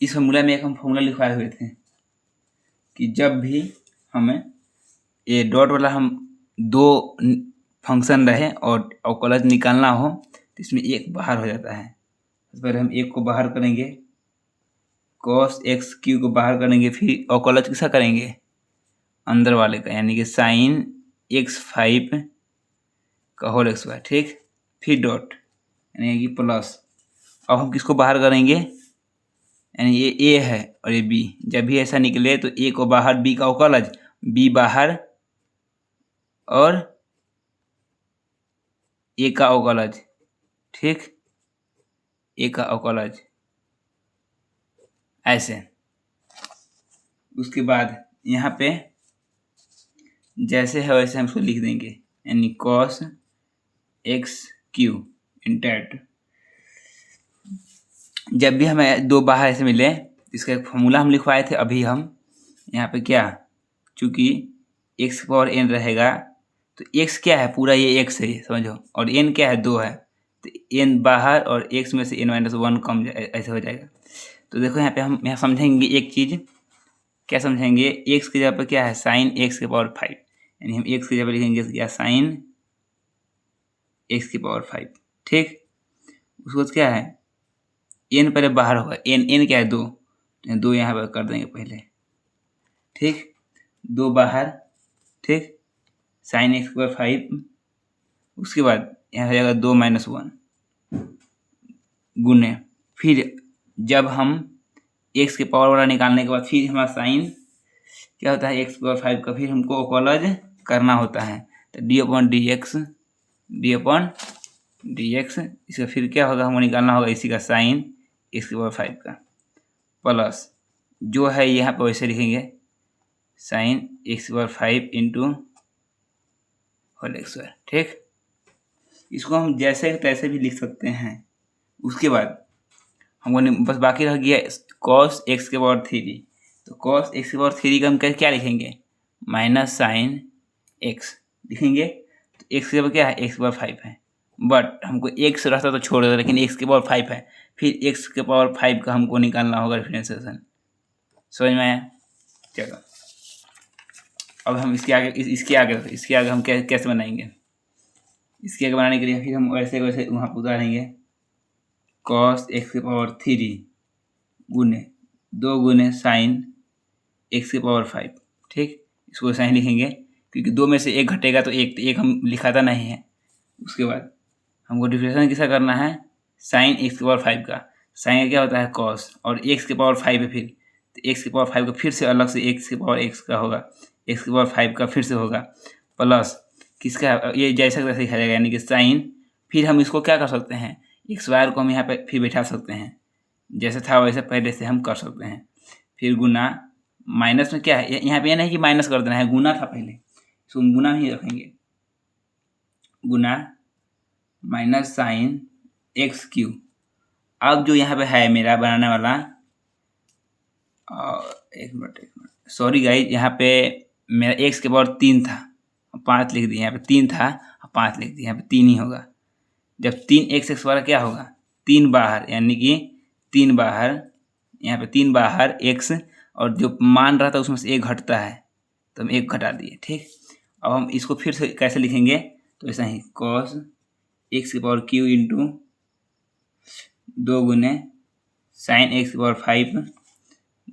इस फॉर्मूला में एक हम फॉर्मूला लिखवाए हुए थे कि जब भी हमें ये डॉट वाला हम 2 फंक्शन रहे और अवकलज निकालना हो तो इसमें एक बाहर हो जाता है। इस पर हम एक को बाहर करेंगे, कॉस एक्स क्यू को बाहर करेंगे, फिर अवकलज किसका करेंगे अंदर वाले का, यानी कि साइन एक्स 5 का होल एक्स वाई। ठीक, फिर डॉट यानी कि प्लस। अब हम किसको बाहर करेंगे, यानी ये ए है और ये बी, जब भी ऐसा निकले तो ए को बाहर, बी का अवकलज, बी बाहर और ए का अवकलज। ठीक, ए का अवकलज ऐसे। उसके बाद यहाँ पे जैसे है वैसे हम इसको लिख देंगे, यानी कॉस एक्स क्यू इंटेट। जब भी हमें 2 बाहर ऐसे मिले, इसका एक फॉर्मूला हम लिखवाए थे अभी हम यहाँ पे क्या, चूँकि एक्स पावर एन रहेगा तो एक्स क्या है पूरा ये एक्स है समझो, और एन क्या है 2 है, तो एन बाहर और एक्स में से n-1 कम ऐसे हो जाएगा। तो देखो यहाँ पे हम यहाँ समझेंगे एक चीज़, क्या समझेंगे, एक्स की जगह पर क्या है साइन एक्स की पावर 5, यानी हम एक्स की जगह पर लिखेंगे क्या साइन एक्स की पावर 5। ठीक, उसके बाद क्या है एन पहले बाहर होगा, एन क्या है 2, दो यहाँ पर कर देंगे पहले। ठीक, 2 बाहर। ठीक, साइन एक्स की पावर 5, उसके बाद यहाँ हो जाएगा 2 - 1 गुने, फिर जब हम एक्स के पावर वाला निकालने के बाद फिर हमारा साइन क्या होता है एक्स पावर 5 का, फिर हमको ओकोलज करना होता है, तो डी/dx, इसका फिर क्या होगा हमको निकालना होगा इसी का साइन एक्स की पावर 5 का, प्लस जो है यहाँ पर वैसे लिखेंगे साइन एक्स की पावर 5 इंटू होल स्क्वायर। ठीक, इसको हम जैसे तैसे भी लिख सकते हैं। उसके बाद हमको बस बाकी रह गया कॉस एक्स के पावर 3, तो कॉस एक्स के पावर 3 का हम क्या लिखेंगे माइनस साइन एक्स लिखेंगे, तो एक्स के पावर क्या है एक्स के पावर 5 है, बट हमको एक्स रहता तो छोड़ देता, लेकिन एक्स के पावर 5 है, फिर एक्स के पावर 5 का हमको निकालना होगा डिफरेंशिएशन। समझ में आया? चलो अब हम इसके आगे हम कैसे बनाएंगे, इसके आगे बनाने के लिए फिर हम वैसे वहाँ पर उतारेंगे कॉस एक्स की पावर 3 गुने 2 गुने साइन एक्स की पावर 5। ठीक, इसको साइन लिखेंगे क्योंकि 2 में से 1 घटेगा तो एक हम लिखाता नहीं है। उसके बाद हमको डिफरेंशिएशन किसका करना है साइन एक्स की पावर 5 का, साइन क्या होता है कॉस, और एक्स की पावर 5 है, फिर तो एक्स की पावर 5 का फिर से अलग से एक्स की पावर एक्स का होगा, एक्स की पावर 5 का फिर से होगा, प्लस किसका ये जैसा तैसे लिखा जाएगा, यानी कि साइन, फिर हम इसको क्या कर सकते हैं एक्स वायर को हम यहाँ पे फिर बैठा सकते हैं, जैसे था वैसे पहले से हम कर सकते हैं, फिर गुना माइनस में क्या है यहाँ पे ये नहीं कि माइनस कर देना है, गुना था पहले, इसको हम गुना ही रखेंगे, गुना माइनस साइन एक्स क्यू। अब जो यहाँ पे है मेरा बनाने वाला, एक मिनट सॉरी गाइज, यहाँ पे मेरा एक्स के पावर 3 था, 5 लिख दिया, यहाँ पे 3 था 5 लिख दिया, यहाँ पे 3 ही होगा। जब 3x वाला क्या होगा 3 बाहर, यानी कि 3 बाहर, यहाँ पे 3 बाहर x, और जो मान रहा था उसमें से 1 घटता है तो हम 1 घटा दिए। ठीक, अब हम इसको फिर से कैसे लिखेंगे, तो ऐसा ही cos x की पावर q इंटू 2 गुने साइन एक्स की पावर 5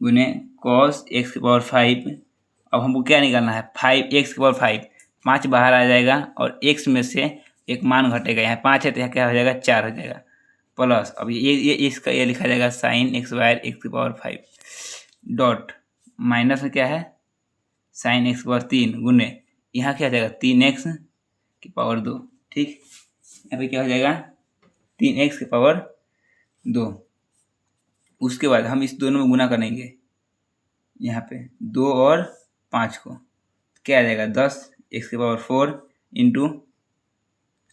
गुने cos x की पावर 5। अब हमको क्या निकालना है 5x की पावर 5, 5 बाहर आ जाएगा और x में से एक मान घटेगा, यहाँ 5 है तो यहाँ क्या हो जाएगा 4 हो जाएगा, प्लस अब ये इसका ये लिखा जाएगा साइन एक्स वायर एक्स की पावर 5 डॉट माइनस में क्या है साइन एक्स की पावर 3 गुने यहाँ क्या हो जाएगा 3x की पावर 2। ठीक, यहाँ पे क्या हो जाएगा 3x की पावर 2। उसके बाद हम इस दोनों में गुना करेंगे, यहाँ पे 2 और 5 को, क्या आ जाएगा 10x की पावर 4 इंटू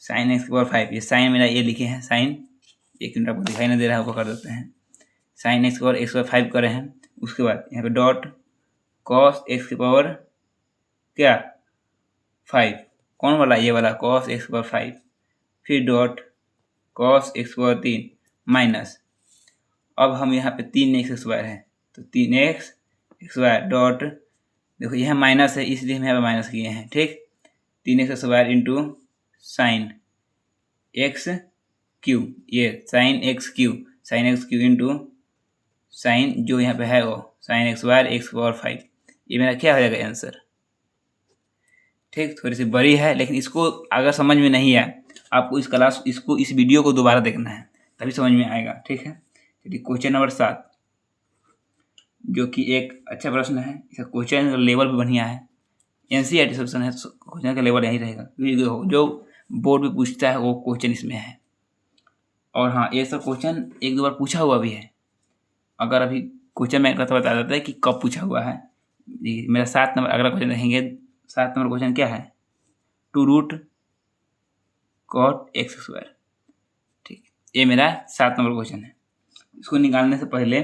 साइन एक्स की पावर 5, ये साइन मेरा ये लिखे हैं साइन, एक मिनट आपको दिखाई नहीं दे रहा है, वो कर देते हैं, साइन एक्स की पावर एक्स की पावर 5 करे हैं। उसके बाद यहाँ पे डॉट कॉस एक्स की पावर क्या 5, कौन वाला ये वाला कॉस एक्स की पावर 5, फिर डॉट कॉस एक्स की पावर 3 माइनस, अब हम यहाँ पे 3x स्क्वायर है तो 3x स्क्वायर डॉट, देखो यह माइनस है इसलिए हम यहाँ पे माइनस किए हैं। ठीक, 3x square into sine x cube, ये sine x cube into sine जो यहाँ पे है वो साइन एक्स वायर एक्स पावर 5, ये मेरा क्या हो जाएगा आंसर। ठीक, थोड़ी सी बड़ी है लेकिन इसको अगर समझ में नहीं आया आपको इस वीडियो को दोबारा देखना है तभी समझ में आएगा। ठीक है, चलिए क्वेश्चन नंबर 7, जो कि एक अच्छा प्रश्न है, इसका क्वेश्चन का लेवल भी बढ़िया है, NCERT सेक्शन है, क्वेश्चन का लेवल यही रहेगा, जो बोर्ड में पूछता है वो क्वेश्चन इसमें है। और हाँ, ये सब क्वेश्चन 1-2 बार पूछा हुआ भी है, अगर अभी क्वेश्चन मैं तो बता देता है कि कब पूछा हुआ है। मेरा 7 नंबर अगला क्वेश्चन देखेंगे, 7 नंबर क्वेश्चन क्या है 2 रूट कॉट एक्स स्क्वायर। ठीक, ये मेरा 7 नंबर क्वेश्चन है। इसको निकालने से पहले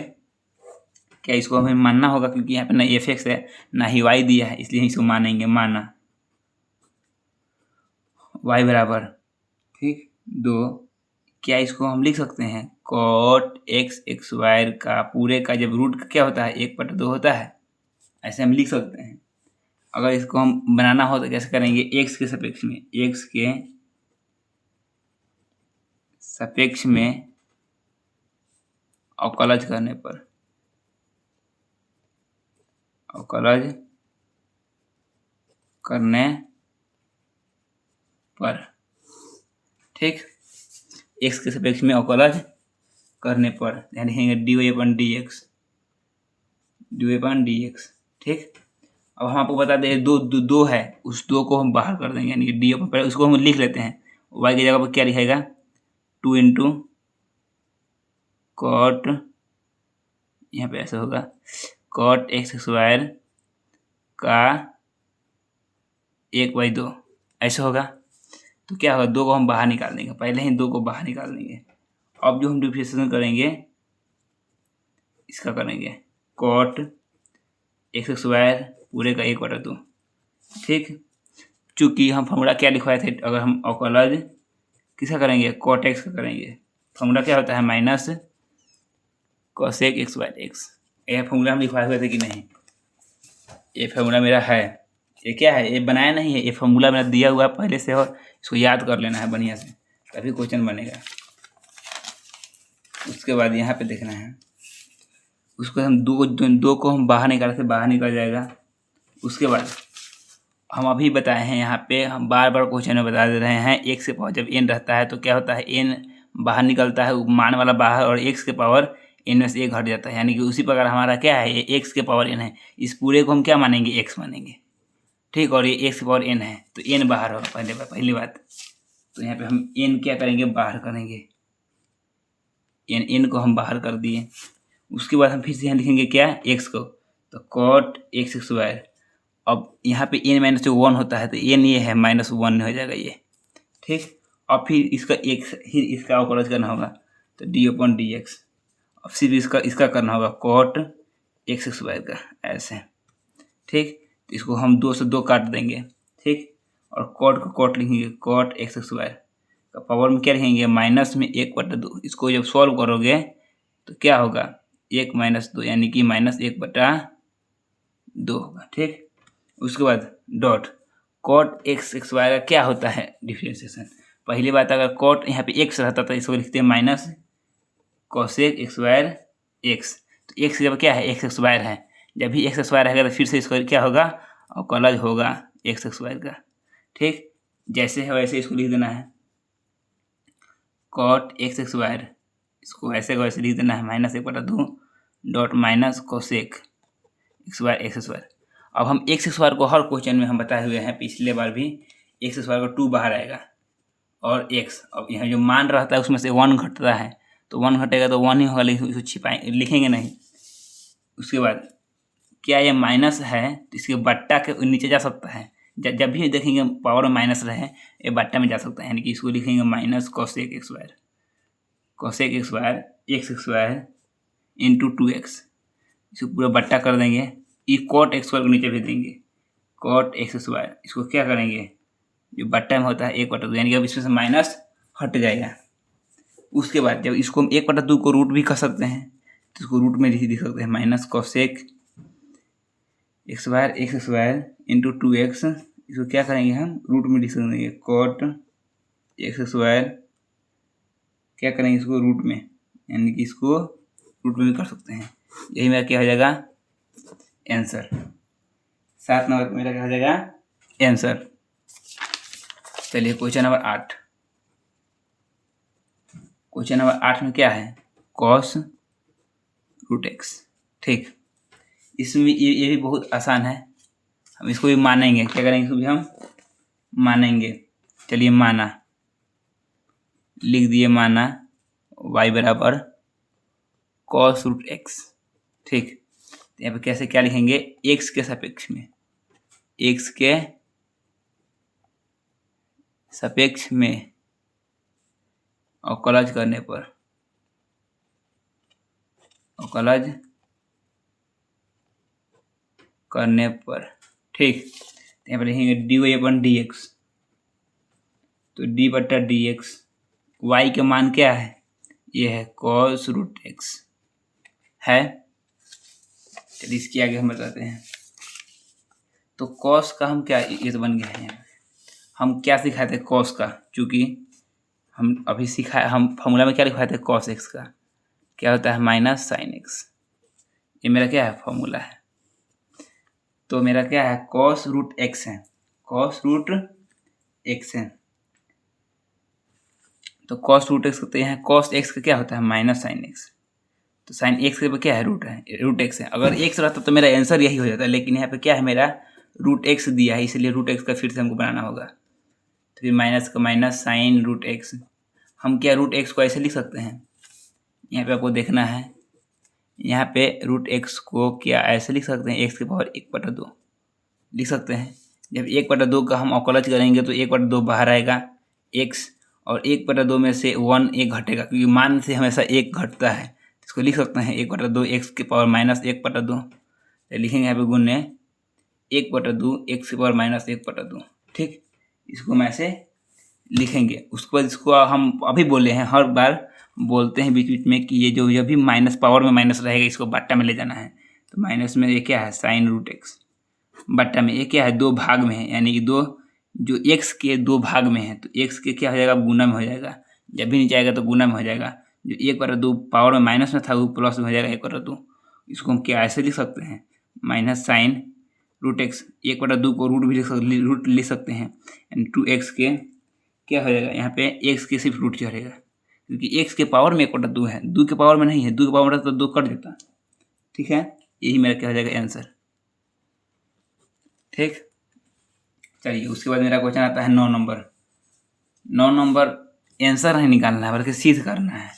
क्या इसको हमें मानना होगा, क्योंकि यहाँ पे ना fx है ना ही y दिया है, इसलिए इसको मानेंगे, माना y बराबर ठीक 2 क्या इसको हम लिख सकते हैं कॉट एक्स एक्स वायर का पूरे का जब रूट क्या होता है 1/2 होता है, ऐसे हम लिख सकते हैं। अगर इसको हम बनाना हो तो कैसे करेंगे, एक्स के सापेक्ष में, एक्स के सापेक्ष में अवकलज करने पर, अवकलज करने पर, ठीक, एक्स के सापेक्ष में अवकलज करने पर ध्यान लिखेंगे dy अपन dx, dy अपन dx, ठीक। अब हम आपको बता दें दो है, उस दो को हम बाहर कर देंगे, यानी कि डी अपन पहले उसको हम लिख लेते हैं, y की जगह पर क्या लिखेगा 2 इंटू कॉट, यहाँ पे ऐसा होगा कॉट एक्स स्क्वायर का 1/2 ऐसा होगा। तो क्या होगा, 2 को हम बाहर निकाल देंगे, पहले ही 2 को बाहर निकाल देंगे। अब जो हम डिफरेंशिएशन करेंगे इसका करेंगे कॉट एक्स स्क्वायर पूरे का 1/2, ठीक। चूंकि हम फॉर्मूला क्या लिखवाए थे, अगर हम अवकलज किसका करेंगे कॉट एक्स का करेंगे, फॉर्मूला क्या होता है minus cosec x by x. यह फॉर्मूला हम लिखवाए हुए थे कि नहीं, ये फॉर्मूला मेरा है, ये क्या है, ये बनाया नहीं है, ये फॉर्मूला मेरा दिया हुआ पहले से, और इसको याद कर लेना है बढ़िया से, तभी क्वेश्चन बनेगा। उसके बाद यहाँ पे देखना है, उसको हम दो को हम बाहर निकाल से बाहर निकल जाएगा। उसके बाद हम अभी बताए हैं, यहाँ पे हम बार बार क्वेश्चन में बता दे रहे हैं, एक्स के पावर जब n रहता है तो क्या होता है, n बाहर निकलता है, मान वाला बाहर, और एक्स के पावर n में से 1 घट जाता है, यानी कि उसी प्रकार हमारा क्या है, ये एक्स के पावर n है, इस पूरे को हम क्या मानेंगे एक्स मानेंगे, ठीक। और ये एक्स के पावर n है तो n बाहर होगा पहली बात। तो यहाँ पे हम n क्या करेंगे, बाहर करेंगे, n को हम बाहर कर दिए। उसके बाद हम फिर से यहाँ लिखेंगे क्या x को, तो कॉट एक्स स्क्वायर, अब यहाँ पे n माइनस 1 होता है तो n ये है -1 हो जाएगा ये, ठीक। अब फिर इसका अवकलज करना होगा तो डी अपॉन डी एक्स, अब सिर्फ इसका करना होगा कॉट एक्स स्क्वायर का ऐसे, ठीक। तो इसको हम 2 से 2 काट देंगे, ठीक। और कॉट को कॉट लिखेंगे कॉट एक्स स्क्वायर का पावर में क्या लिखेंगे माइनस में 1/2। इसको जब सॉल्व करोगे तो क्या होगा 1 - 2 यानी कि -1/2 होगा, ठीक। उसके बाद डॉट कॉट एक्स स्क्वायर का क्या होता है डिफरेंशिएशन, पहली बात अगर कॉट यहाँ पे एक्स रहता तो इसको लिखते हैं minus cosec x square x, तो एक्स जब क्या है एक्स स्क्वायर है, जब भी एक्स स्क्वायर रहेगा तो फिर से इसको क्या होगा अवकलज होगा एक्स स्क्वायर का, ठीक। जैसे है वैसे इसको लिख देना है कॉट एक्स स्क्वायर, इसको ऐसे को वैसे लिख देना है -1/2 dot minus cosec x square. अब हम एक्स स्क्वायर को हर क्वेश्चन में हम बताए हुए हैं, पिछले बार भी एक्स स्क्वायर को 2 बाहर आएगा और एक्स, अब यहाँ जो मान रहता है उसमें से 1 घटता है तो 1 घटेगा तो 1 ही होगा, लेकिन इसको छिपाएं लिखेंगे नहीं। उसके बाद क्या ये माइनस है तो इसके बट्टा के नीचे जा सकता है, जब भी देखेंगे पावर में माइनस रहे ये बट्टा में जा सकता है, यानी कि इसको लिखेंगे minus cosec x square, cosec x square into 2x, इसको पूरा बट्टा कर देंगे, ये कॉट एक्स स्क्वायर को नीचे भेज देंगे कॉट एक्स स्क्वायर, इसको क्या करेंगे जो बट्टा में होता है 1/2, यानी कि अब इसमें से माइनस हट जाएगा। उसके बाद जब इसको हम 1/2 को रूट भी कर सकते हैं तो इसको रूट में लिख सकते हैं minus cosec x square into 2x, इसको क्या करेंगे हम रूट में लिख देंगे कॉट एक्स स्क्वायर, क्या करेंगे इसको रूट में, यानी कि इसको रूट में भी कर सकते हैं, यही मेरा क्या हो जाएगा आंसर, 7 नंबर मेरा क्या हो जाएगा आंसर। चलिए क्वेश्चन नंबर 8, क्वेश्चन नंबर 8 में क्या है कॉस रूट एक्स, ठीक। इसमें ये भी बहुत आसान है, हम इसको भी मानेंगे, क्या करेंगे इसको भी हम मानेंगे। चलिए माना, लिख दिए माना y बराबर कॉस रूट एक्स, ठीक। तो यहाँ पे कैसे क्या लिखेंगे x के सापेक्ष में, x के सापेक्ष में अवकलज करने पर, अवकलज करने पर, ठीक। तो यहाँ पर लिखेंगे dy अपन dx, तो d/dx y का मान क्या है, ये है cos रूट x है। चलिए इसके आगे हम बताते हैं। तो cos का हम क्या, ये तो बन गया है। हम क्या सिखाए थे cos का, चूँकि हम अभी सिखाए, हम फॉर्मूला में क्या लिखवाए थे cos x का, क्या होता है माइनस साइन x। ये मेरा क्या है फॉर्मूला है। तो मेरा क्या है cos रूट x है, cos रूट x है। तो cos रूट x करते हैं, cos x का क्या होता है माइनस साइन x। तो साइन x के ऊपर क्या है, रूट x है। अगर x रहता तो मेरा आंसर यही हो जाता, लेकिन यहाँ पे क्या है मेरा रूट x दिया है, इसलिए रूट x का फिर से हमको बनाना होगा। तो फिर माइनस का माइनस साइन रूट x। हम क्या रूट x को ऐसे लिख सकते हैं, यहाँ पे आपको देखना है, यहाँ पे रूट x को क्या ऐसे लिख सकते हैं, x की पावर 1/2 लिख सकते हैं। जब 1/2 का हम अवकलज करेंगे तो 1/2 बाहर आएगा x, और 1/2 में से 1 एक घटेगा, क्योंकि मान से हमेशा एक घटता है। इसको लिख सकते हैं 1/2 x की पावर माइनस 1/2। तो लिखेंगे यहाँ पे गुणे 1/2 x की पावर माइनस 1/2। ठीक, इसको हम ऐसे लिखेंगे। उसके बाद इसको हम अभी बोले हैं, हर बार बोलते हैं बीच बीच में कि ये जो भी माइनस पावर में माइनस रहेगा इसको बट्टा में ले जाना है। तो माइनस में ये क्या है साइन रूट एक्स, बट्टा में ये क्या है 2 भाग में है, यानी कि दो जो x के 2 भाग में है, तो x के क्या हो जाएगा गुना में हो जाएगा। जब भी नीचे आएगा तो गुना में हो जाएगा। जो 1/2 पावर में माइनस में था वो प्लस में हो जाएगा 1/2। इसको हम क्या ऐसे लिख सकते हैं माइनस साइन रूट एक्स। 1/2 को रूट भी रूट लिख सकते हैं, यानी 2x के क्या हो जाएगा, यहाँ पे x के सिर्फ रूट चढ़ेगा, क्योंकि x के पावर में 1/2 है, 2 के पावर में नहीं है। 2 के पावर में तो 2 कट देता। ठीक है, यही मेरा क्या हो जाएगा आंसर। ठीक, चलिए उसके बाद मेरा क्वेश्चन आता है 9 नंबर। 9 नंबर आंसर नहीं निकालना है बल्कि सिद्ध करना है।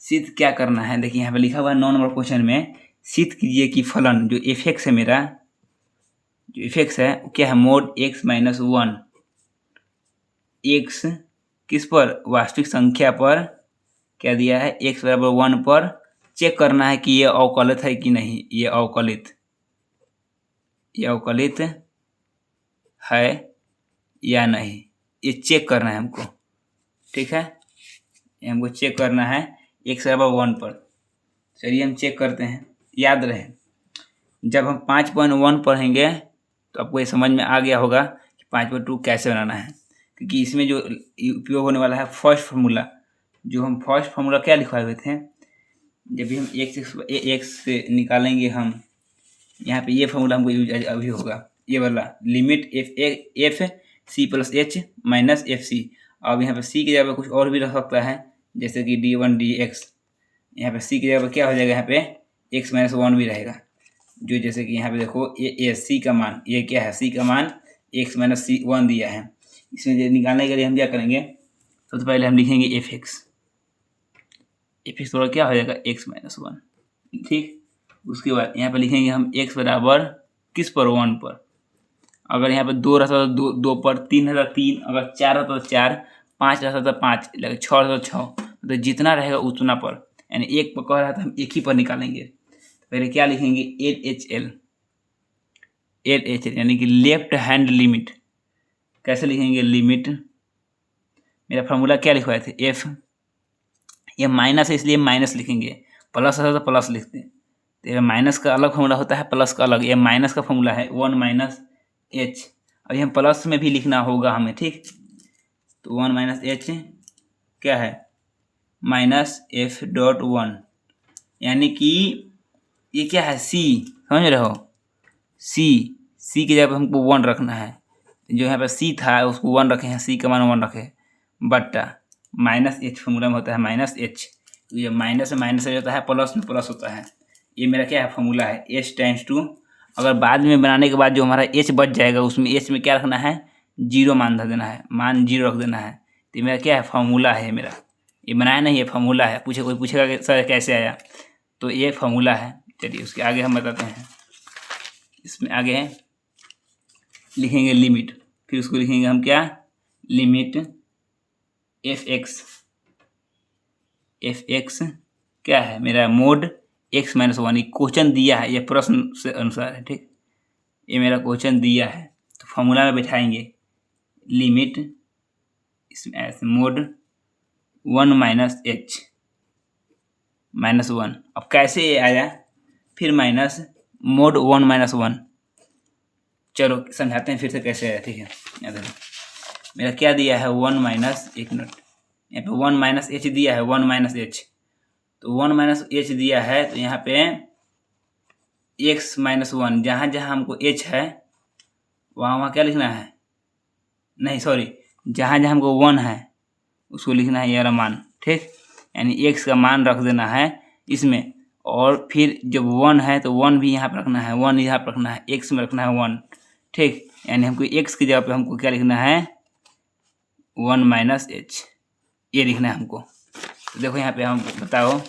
सिद्ध क्या करना है, देखिए यहाँ पे लिखा हुआ है 9 नंबर क्वेश्चन में, सिद्ध कीजिए कि फलन जो एफ एक्स है, मेरा जो एफ एक्स है क्या है मोड x माइनस 1, x किस पर वास्तविक संख्या पर क्या दिया है x बराबर 1 पर चेक करना है कि ये अवकलित है कि नहीं। ये अवकलित है या नहीं, ये चेक करना है हमको। ठीक है, ये हमको चेक करना है x बराबर 1 पर। चलिए हम चेक करते हैं। याद रहे जब हम 5.1 पढ़ेंगे तो आपको ये समझ में आ गया होगा कि 5/2 कैसे बनाना है, क्योंकि इसमें जो उपयोग होने वाला है फर्स्ट फार्मूला, जो हम फर्स्ट फार्मूला क्या लिखवाए हुए थे, जब भी हम x से निकालेंगे हम, यहाँ पे ये फार्मूला हमको यूज अभी होगा, ये वाला limit f c plus h minus f c. अब यहाँ पे सी की जगह कुछ और भी रख सकता है, जैसे कि d1 dx। यहाँ पे सी की जगह क्या हो जाएगा, यहाँ पे x माइनस 1 भी रहेगा, जो जैसे कि यहाँ पे देखो ये सी का मान, ये क्या है सी का मान x माइनस 1 दिया है। इसमें निकालने के लिए हम क्या करेंगे, सबसे पहले हम लिखेंगे एफ एक्स थोड़ा क्या हो जाएगा x माइनस 1। ठीक, उसके बाद यहाँ पे लिखेंगे हम x बराबर किस पर 1 पर। अगर यहाँ पे 2 रहता तो 2 पर, 3 रहता 3, अगर 4 रहता तो 4, 5 रहता तो 5, 6 रहता तो 6, तो जितना रहेगा उतना पर, यानी एक पर कह रहा था हम एक ही पर निकालेंगे। तो पहले क्या लिखेंगे LHL यानी कि लेफ्ट हैंड लिमिट। कैसे लिखेंगे लिमिट, मेरा फार्मूला क्या लिखवाए थे एफ, ये माइनस है इसलिए माइनस लिखेंगे, प्लस है तो प्लस लिखते हैं। तो ये माइनस का अलग फार्मूला होता है, प्लस का अलग। ये माइनस का फार्मूला है 1 माइनस एच। अभी हम प्लस में भी लिखना होगा हमें। ठीक, तो 1 माइनस एच क्या है माइनस एफ डॉट 1, यानी कि ये क्या है सी, समझ रहे हो, सी की जगह हमको 1 रखना है। जो यहाँ पे सी था उसको 1 रखे हैं, सी का मान 1 रखे, बट्टा माइनस एच फॉर्मूला में होता है माइनस एच। तो ये माइनस में माइनस हो जाता है, प्लस में प्लस होता है। ये मेरा क्या है फॉर्मूला है एच टाइम्स 2। अगर बाद में बनाने के बाद जो हमारा एच बच जाएगा उसमें एच में क्या रखना है 0 मान धर देना है, मान 0 रख देना है। तो ये मेरा क्या है फॉर्मूला है मेरा, ये बनाया नहीं, ये फॉर्मूला है। कोई पूछेगा कि सर कैसे आया, तो ये फॉर्मूला है। चलिए उसके आगे हम बताते हैं। इसमें आगे लिखेंगे लिमिट, फिर उसको लिखेंगे हम क्या लिमिट एफ एक्स क्या है मेरा मोड x माइनस 1। क्वेश्चन दिया है, ये प्रश्न से अनुसार है। ठीक, ये मेरा क्वेश्चन दिया है, तो फॉर्मूला में बैठाएंगे लिमिट, इसमें ऐसे मोड 1 माइनस एच माइनस 1। अब कैसे ये आया, फिर माइनस मोड 1 माइनस 1। चलो समझाते हैं फिर से कैसे आया, ठीक है। यहाँ देखो मेरा क्या दिया है 1 माइनस, एक मिनट, यहाँ पे 1 माइनस एच दिया है, 1 माइनस एच, तो 1 माइनस एच दिया है, तो यहाँ पे x माइनस 1, जहाँ जहाँ हमको h है वहाँ क्या लिखना है, नहीं सॉरी, जहाँ जहाँ हमको 1 है उसको लिखना है ये वाला मान, ठीक। यानी x का मान रख देना है इसमें, और फिर जब 1 है तो 1 भी यहाँ पर रखना है, 1 यहाँ पर रखना है, x में रखना है 1, ठीक। यानी हमको x की जगह पे हमको क्या लिखना है 1 माइनस एच, ये लिखना है हमको। तो देखो यहाँ पे हम बताओ,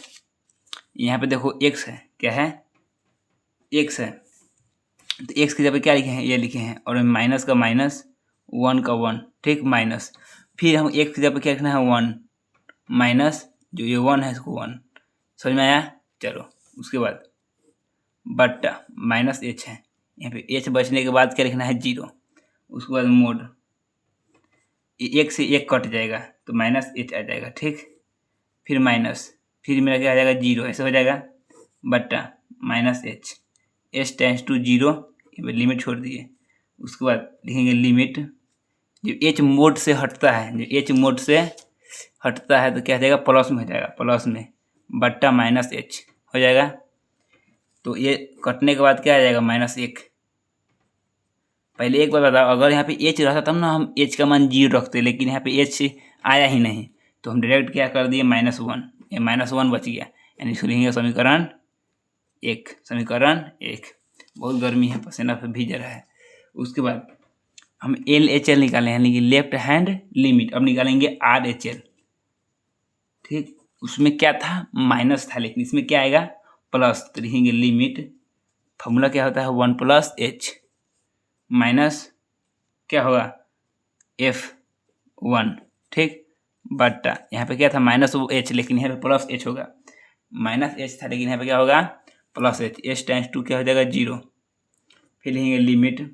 यहाँ पे देखो x है, क्या है x है, तो x की जगह पे क्या लिखे हैं, ये लिखे हैं, और माइनस का माइनस, 1 का 1, ठीक, माइनस, फिर हम x की जगह पे क्या लिखना है 1 माइनस, जो ये 1 है इसको 1, समझ में आया। चलो उसके बाद बट्टा माइनस एच है, यहाँ पे एच बचने के बाद क्या लिखना है 0, उसके बाद मोड, एक से एक कट जाएगा तो माइनस एच आ जाएगा, ठीक, फिर माइनस, फिर मेरा क्या आ जाएगा 0, ऐसे हो जाएगा, बट्टा minus h, h tends to 0, limit छोड़ दिए, उसके बाद लिखेंगे लिमिट, जब एच मोड से हटता है, जब एच मोड से हटता है तो क्या हो जाएगा प्लस में हो जाएगा, प्लस में बट्टा माइनस एच हो जाएगा। तो ये कटने के बाद क्या आ जाएगा -1। पहले एक बार बताओ, अगर यहाँ पे एच रहता तब ना हम एच का मान 0 रखते, लेकिन यहाँ पे एच आया ही नहीं तो हम डायरेक्ट क्या कर दिए -1, ये -1 बच गया, यानी इसको लिखेंगे समीकरण 1, समीकरण 1। बहुत गर्मी है, पसीना पे भीग रहा है। उसके बाद हम LHL निकालें, यानी कि लेफ्ट हैंड लिमिट, अब निकालेंगे RHL, ठीक। उसमें क्या था माइनस था, लेकिन इसमें क्या आएगा प्लस, तो लिखेंगे लिमिट, फॉर्मूला क्या होता है 1 प्लस एच माइनस क्या होगा F1, ठीक, बट्टा यहाँ पे क्या था -H, लेकिन यहाँ पे प्लस H होगा, -H था लेकिन यहाँ पे क्या होगा प्लस H, H टाइम्स 2 क्या हो जाएगा 0, फिर लिखेंगे लिमिट,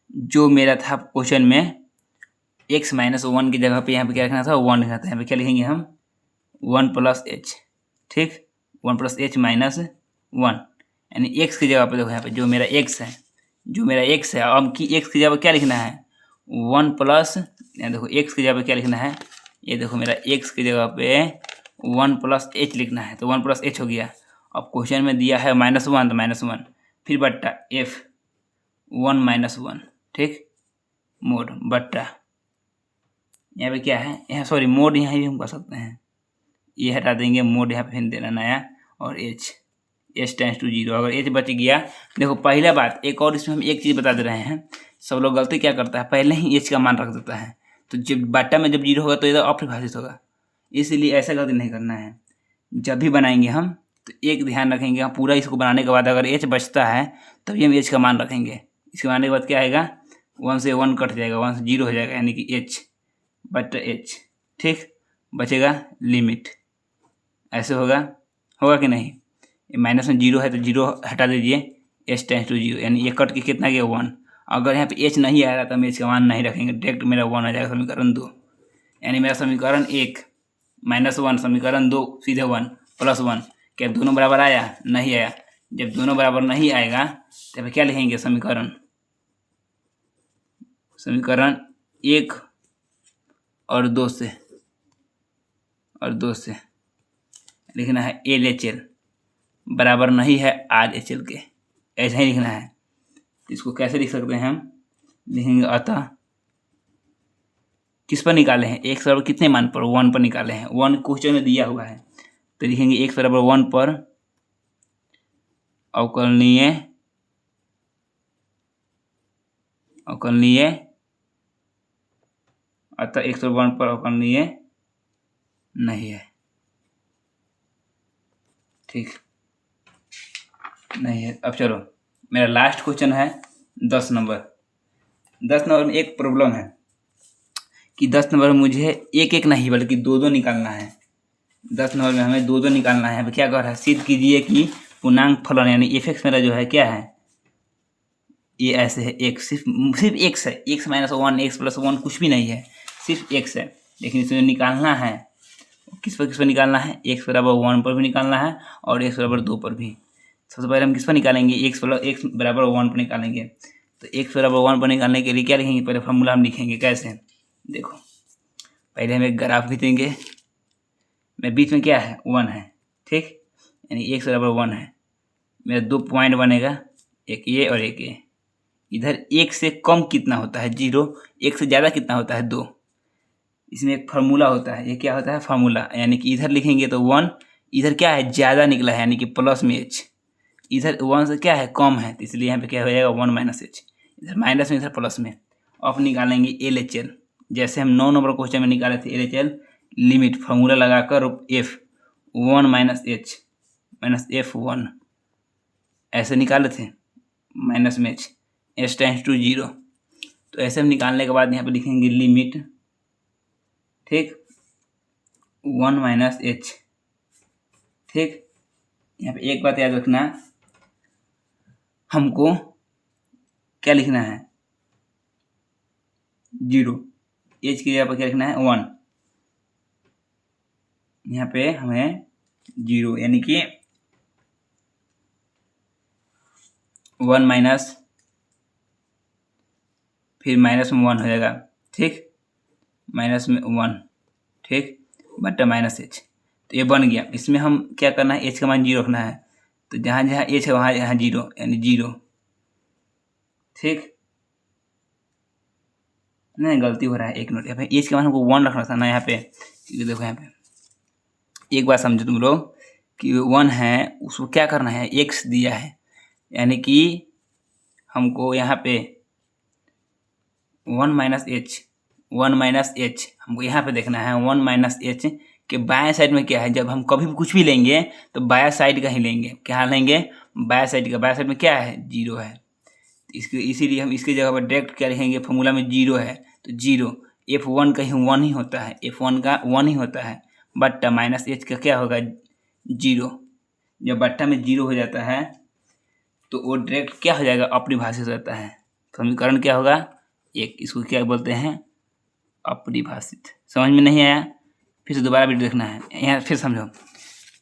जो मेरा था क्वेश्चन में x माइनस 1 की जगह पे यहाँ पे क्या लिखना था 1 लिखना था, यहाँ पे क्या लिखेंगे हम 1 प्लस एच, ठीक, 1 प्लस एच माइनस 1, यानी x की जगह पे देखो यहाँ पे जो मेरा x है, जो मेरा x है, अब की x की जगह पे क्या लिखना है 1 प्लस, यहाँ देखो x की जगह पे क्या लिखना है, ये देखो मेरा x की जगह पे 1 प्लस एच लिखना है, तो 1 प्लस एच हो गया। अब क्वेश्चन में दिया है -1 तो -1, फिर बट्टा F1 -1, ठीक, मोड बट्टा यहाँ पे क्या है, यहाँ सॉरी मोड यहाँ भी हम कर सकते हैं, ये हटा देंगे, मोड यहाँ पे फिर देना नया, और एच टेंस टू 0, अगर एच बच गया। देखो पहला बात एक और इसमें हम एक चीज़ बता दे रहे हैं, सब लोग गलती क्या करता है पहले ही एच का मान रख देता है, तो जब बाटा में जब 0 होगा तो इधर अपरिभाषित होगा, इसलिए ऐसा गलती नहीं करना है। जब भी बनाएंगे हम तो एक ध्यान रखेंगे, हम पूरा इसको बनाने के बाद अगर एच बचता है तभी हम एच का मान रखेंगे, इसके बनाने के बाद क्या आएगा 1 से 1 कट जाएगा, 1 से 0 हो जाएगा, यानी कि एच बट्टा एच, ठीक, बचेगा लिमिट, ऐसे होगा कि नहीं, माइनस में 0 है तो 0 हटा दीजिए, एच टेंस टू 0, यानी ये कट के कितना गया 1। अगर यहाँ पे एच नहीं आ रहा तो हम एच का मान नहीं रखेंगे, डायरेक्ट मेरा 1 आ जाएगा, समीकरण 2, यानी मेरा समीकरण 1 -1, समीकरण 2 सीधे 1 प्लस 1, क्या दोनों बराबर आया, नहीं आया। जब दोनों बराबर नहीं आएगा तब क्या लिखेंगे समीकरण 1 और 2 से लिखना है LHL बराबर नहीं है RHL के, ऐसा ही लिखना है। इसको कैसे लिख सकते हैं हम, लिखेंगे अतः किस पर निकाले हैं, x बराबर कितने मान पर, 1 पर निकाले हैं, 1 क्वेश्चन में दिया हुआ है, तो लिखेंगे x बराबर 1 पर अवकलनीय अतः x बराबर 1 पर अवकलनीय नहीं है, ठीक, नहीं है। अब चलो मेरा लास्ट क्वेश्चन है 10 नंबर में एक प्रॉब्लम है कि 10 नंबर में मुझे एक नहीं बल्कि 2 निकालना है। 10 नंबर में हमें 2 निकालना है। अब क्या कर रहा है, सिद्ध कीजिए कि पूर्णांक फलन यानी f(x) मेरा जो है क्या है, ये ऐसे है, एक सिर्फ x है, x -1 x + 1 कुछ भी नहीं है, सिर्फ x है। लेकिन इसमें निकालना है किस पर निकालना है, x बराबर 1 पर भी निकालना है और x बराबर 2 पर भी। सबसे पहले हम किस पर निकालेंगे, x बराबर 1 पर निकालेंगे। तो x बराबर 1 पर निकालने के लिए क्या लिखेंगे, पहले फार्मूला हम लिखेंगे कैसे, देखो पहले हम एक ग्राफ खींचेंगे, में बीच में क्या है 1 है, ठीक, यानी x बराबर 1 है, मेरा 2 पॉइंट बनेगा, एक ये और एक ये। इधर 1 से कम कितना होता है 0, 1 से ज़्यादा कितना होता है 2। इसमें एक फार्मूला होता है, ये क्या होता है फार्मूला, यानी कि इधर लिखेंगे तो 1, इधर क्या है ज़्यादा निकला है यानी कि प्लस में h, इधर 1 से क्या है कम है, तो इसलिए यहाँ पे क्या हो जाएगा 1 माइनस h, इधर माइनस में इधर प्लस में। अब निकालेंगे LHL, जैसे हम 9 नंबर क्वेश्चन में निकाले थे LHL, लिमिट फार्मूला लगाकर f 1 minus h minus f1 ऐसे निकाले थे, माइनस में h टेंड्स टू 0। तो ऐसे हम निकालने के बाद यहाँ पे लिखेंगे लिमिट, ठीक, 1 माइनस h, ठीक। यहाँ पे एक बात याद रखना, हमको क्या लिखना है 0, h की जगह पर क्या लिखना है 1, यहाँ पे हमें 0 यानी कि 1 माइनस फिर माइनस में 1 हो जाएगा, ठीक, माइनस में 1, ठीक, बटा माइनस h। तो ये बन गया। इसमें हम क्या करना है, h का मान 0 रखना है, तो जहाँ जहाँ h है वहाँ यहाँ 0 यानी 0, ठीक। नहीं गलती हो रहा है, एक नोट, यहाँ पे h का मान हमको 1 रखना था ना यहाँ पे, क्योंकि देखो यहाँ पे एक बात समझो तुम लोग कि 1 है, उसको क्या करना है x दिया है, यानी कि हमको यहाँ पे 1 माइनस h हमको यहाँ पे देखना है। 1 माइनस h के बाएं साइड में क्या है, जब हम कभी भी कुछ भी लेंगे तो बाएं साइड का ही लेंगे, क्या लेंगे बाएं साइड का, बाएं साइड में क्या है 0 है, इसके इसीलिए हम इसकी जगह पर डायरेक्ट क्या लिखेंगे, फार्मूला में 0 है तो 0, f1 का ही 1 ही होता है, f1 का 1 ही होता है, बट्टा माइनस h का क्या होगा 0। जब बट्टा में 0 हो जाता है तो वो डायरेक्ट क्या हो जाएगा अपरिभाषित रहता है, समीकरण क्या होगा एक, इसको क्या बोलते हैं अपरिभाषित। समझ में नहीं आया, फिर से दोबारा वीडियो देखना है, यहाँ फिर समझो।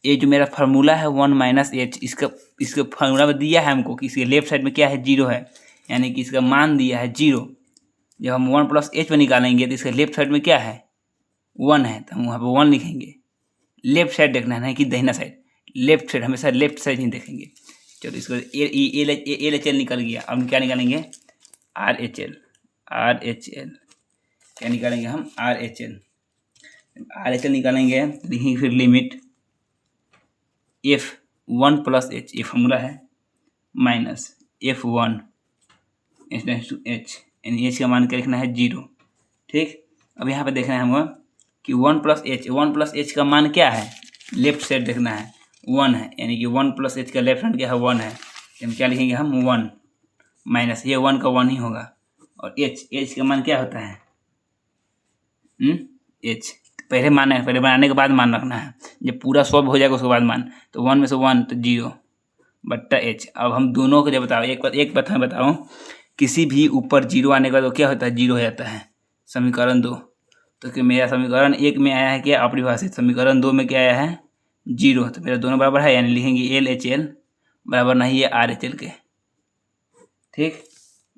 ये जो मेरा फार्मूला है 1 माइनस h, इसका फार्मूला में दिया है हमको कि इसके लेफ्ट साइड में क्या है 0 है, यानी कि इसका मान दिया है 0। जब हम 1 प्लस h पे निकालेंगे तो इसका लेफ्ट साइड में क्या है 1 है, तो हम वहाँ पे 1 लिखेंगे। लेफ्ट साइड देखना है, नहीं कि दाहिना साइड, लेफ्ट साइड, हमेशा लेफ्ट साइड ही देखेंगे। चलो इसको LHL निकल गया। अब क्या निकालेंगे RHL, क्या निकालेंगे हम RHL निकालेंगे, लिखेंगे फिर लिमिट f1 प्लस h, ये फॉर्मूला है, माइनस f1 h यानी h का मान क्या लिखना है 0, ठीक। अब यहाँ पे देखना है हमको कि 1 प्लस h का मान क्या है, लेफ्ट साइड देखना है 1 है, यानी कि 1 प्लस h का लेफ्ट हैंड क्या है 1 है, हम क्या लिखेंगे हम 1 माइनस, ये 1 का 1 ही होगा, और h का मान क्या होता है h, पहले मान है, पहले बनाने के बाद मान रखना है, जब पूरा सॉल्व हो जाएगा उसके बाद मान, तो 1 में से 1 तो 0 बट्टा h। अब हम दोनों को जब बताओ, एक बात मैं बताऊँ, किसी भी ऊपर 0 आने का तो क्या होता है 0 हो जाता है, समीकरण 2। तो कि मेरा समीकरण 1 में आया है क्या अपरिभाषित, समीकरण 2 में क्या आया है 0, तो मेरा दोनों बराबर है, यानी लिखेंगे LHL बराबर नहीं है RHL के, ठीक।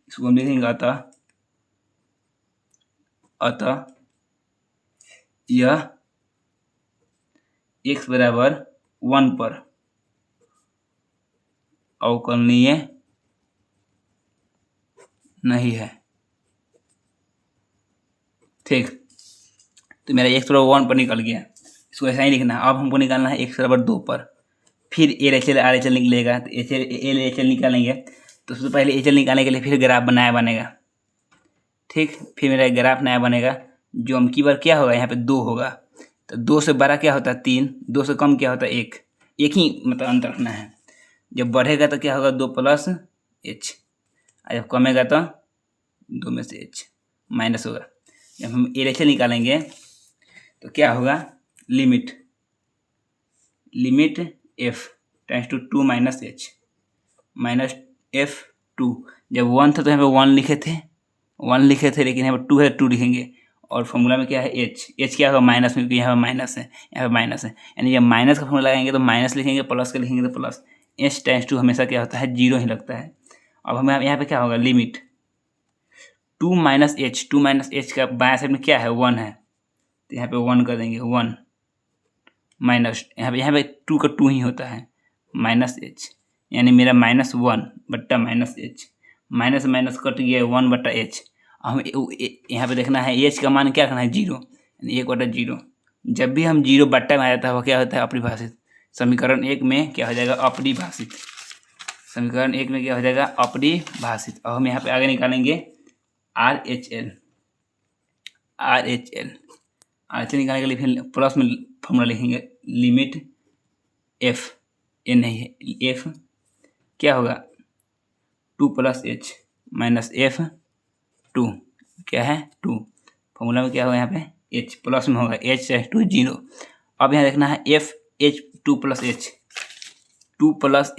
इसको हम लिखेंगे अतः यह x बराबर 1 पर अवकलनीय नहीं है, ठीक। तो मेरा x बराबर 1 पर निकल गया, इसको ऐसा ही लिखना है। अब हमको निकालना है x बराबर 2 पर, फिर LHL RHL निकलेगा, तो LHL निकालेंगे, तो सबसे पहले HL निकालने के लिए फिर ग्राफ नया बनेगा, ठीक। फिर मेरा ग्राफ नया बनेगा, जो हम की बार क्या होगा यहाँ पे 2 होगा, तो 2 से बड़ा क्या होता है 3, 2 से कम क्या होता है 1, एक ही मतलब अंतर रखना है। जब बढ़ेगा तो क्या होगा 2 प्लस h, और जब कमेगा तो 2 में से h माइनस होगा। जब हम LHL निकालेंगे तो क्या होगा limit f tends to 2 minus h minus f2। जब 1 था तो यहाँ पे 1 लिखे थे, लेकिन यहाँ पर 2 है 2 लिखेंगे, और फॉर्मूला में क्या है एच क्या होगा माइनस में, क्योंकि यहाँ पे माइनस है, यहाँ पे माइनस है, यानी जब माइनस का फॉर्मूला लगाएंगे तो माइनस लिखेंगे, प्लस का लिखेंगे तो प्लस। एच टेंड्स टू हमेशा क्या होता है 0 ही लगता है। अब हमें यहाँ पे क्या होगा लिमिट 2 माइनस एच का बाएं साइड में क्या है 1 है, तो यहाँ पे 1 कर देंगे 1 माइनस यहाँ पे 2 का 2 ही होता है माइनस एच, यानी मेरा -1 बट्टा minus H, minus minus cut गया 1 बट्टा एच। हम यहाँ पे देखना है एच का मान क्या करना है 0, यानी 1/0। जब भी हम 0 बट्टा में आ जाता है वो क्या होता है अपरिभाषित। समीकरण 1 में क्या हो जाएगा अपरिभाषित, समीकरण 1 में क्या हो जाएगा अपरिभाषित। अब हम यहाँ पे आगे निकालेंगे RHL निकालने के लिए फिर प्लस में फॉर्मूला लिखेंगे लिमिट एफ, ए नहीं है एफ क्या होगा 2 + h माइनस एफ 2 क्या है 2, फॉर्मूला में क्या होगा यहाँ पे h प्लस में होगा h = 0। अब यहाँ देखना है एफ एच 2 +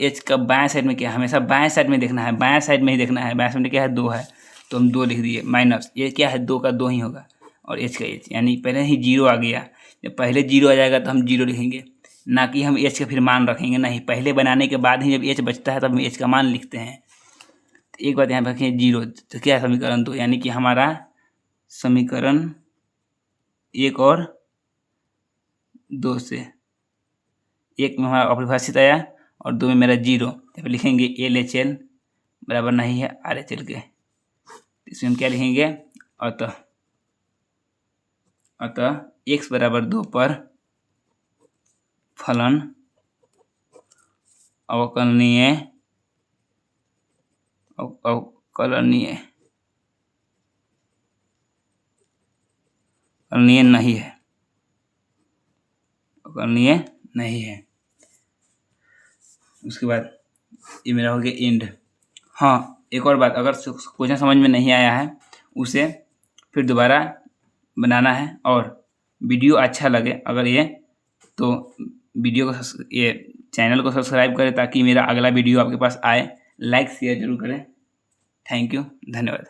h का बाएं साइड में क्या है, हमेशा बाएं साइड में देखना है, बाएं साइड में ही देखना है, बाएं साइड में क्या है 2 है तो हम 2 लिख दिए, माइनस ये क्या है 2 का 2 ही होगा और h का h, यानी पहले ही 0 आ गया। जब पहले 0 आ जाएगा तो हम 0 लिखेंगे, ना कि हम h का फिर मान रखेंगे, नहीं पहले बनाने के बाद ही जब h बचता है तब हम h का मान लिखते हैं। तो एक बात यहाँ पे रखें 0, तो क्या है समीकरण 2, यानी कि हमारा समीकरण 1 और 2 से 1 में हमारा अपरिभाषित आया और 2 में मेरा 0, यहाँ पे लिखेंगे LHL बराबर नहीं है RHL के, इसमें हम क्या लिखेंगे अतः x = 2 पर फलन अवकलनीय नहीं है। उसके बाद ये मेरा हो गया एंड। हाँ एक और बात, अगर क्वेश्चन समझ में नहीं आया है उसे फिर दोबारा बनाना है, और वीडियो अच्छा लगे अगर ये तो वीडियो को ये चैनल को सब्सक्राइब करें ताकि मेरा अगला वीडियो आपके पास आए, लाइक शेयर जरूर करें। थैंक यू, धन्यवाद।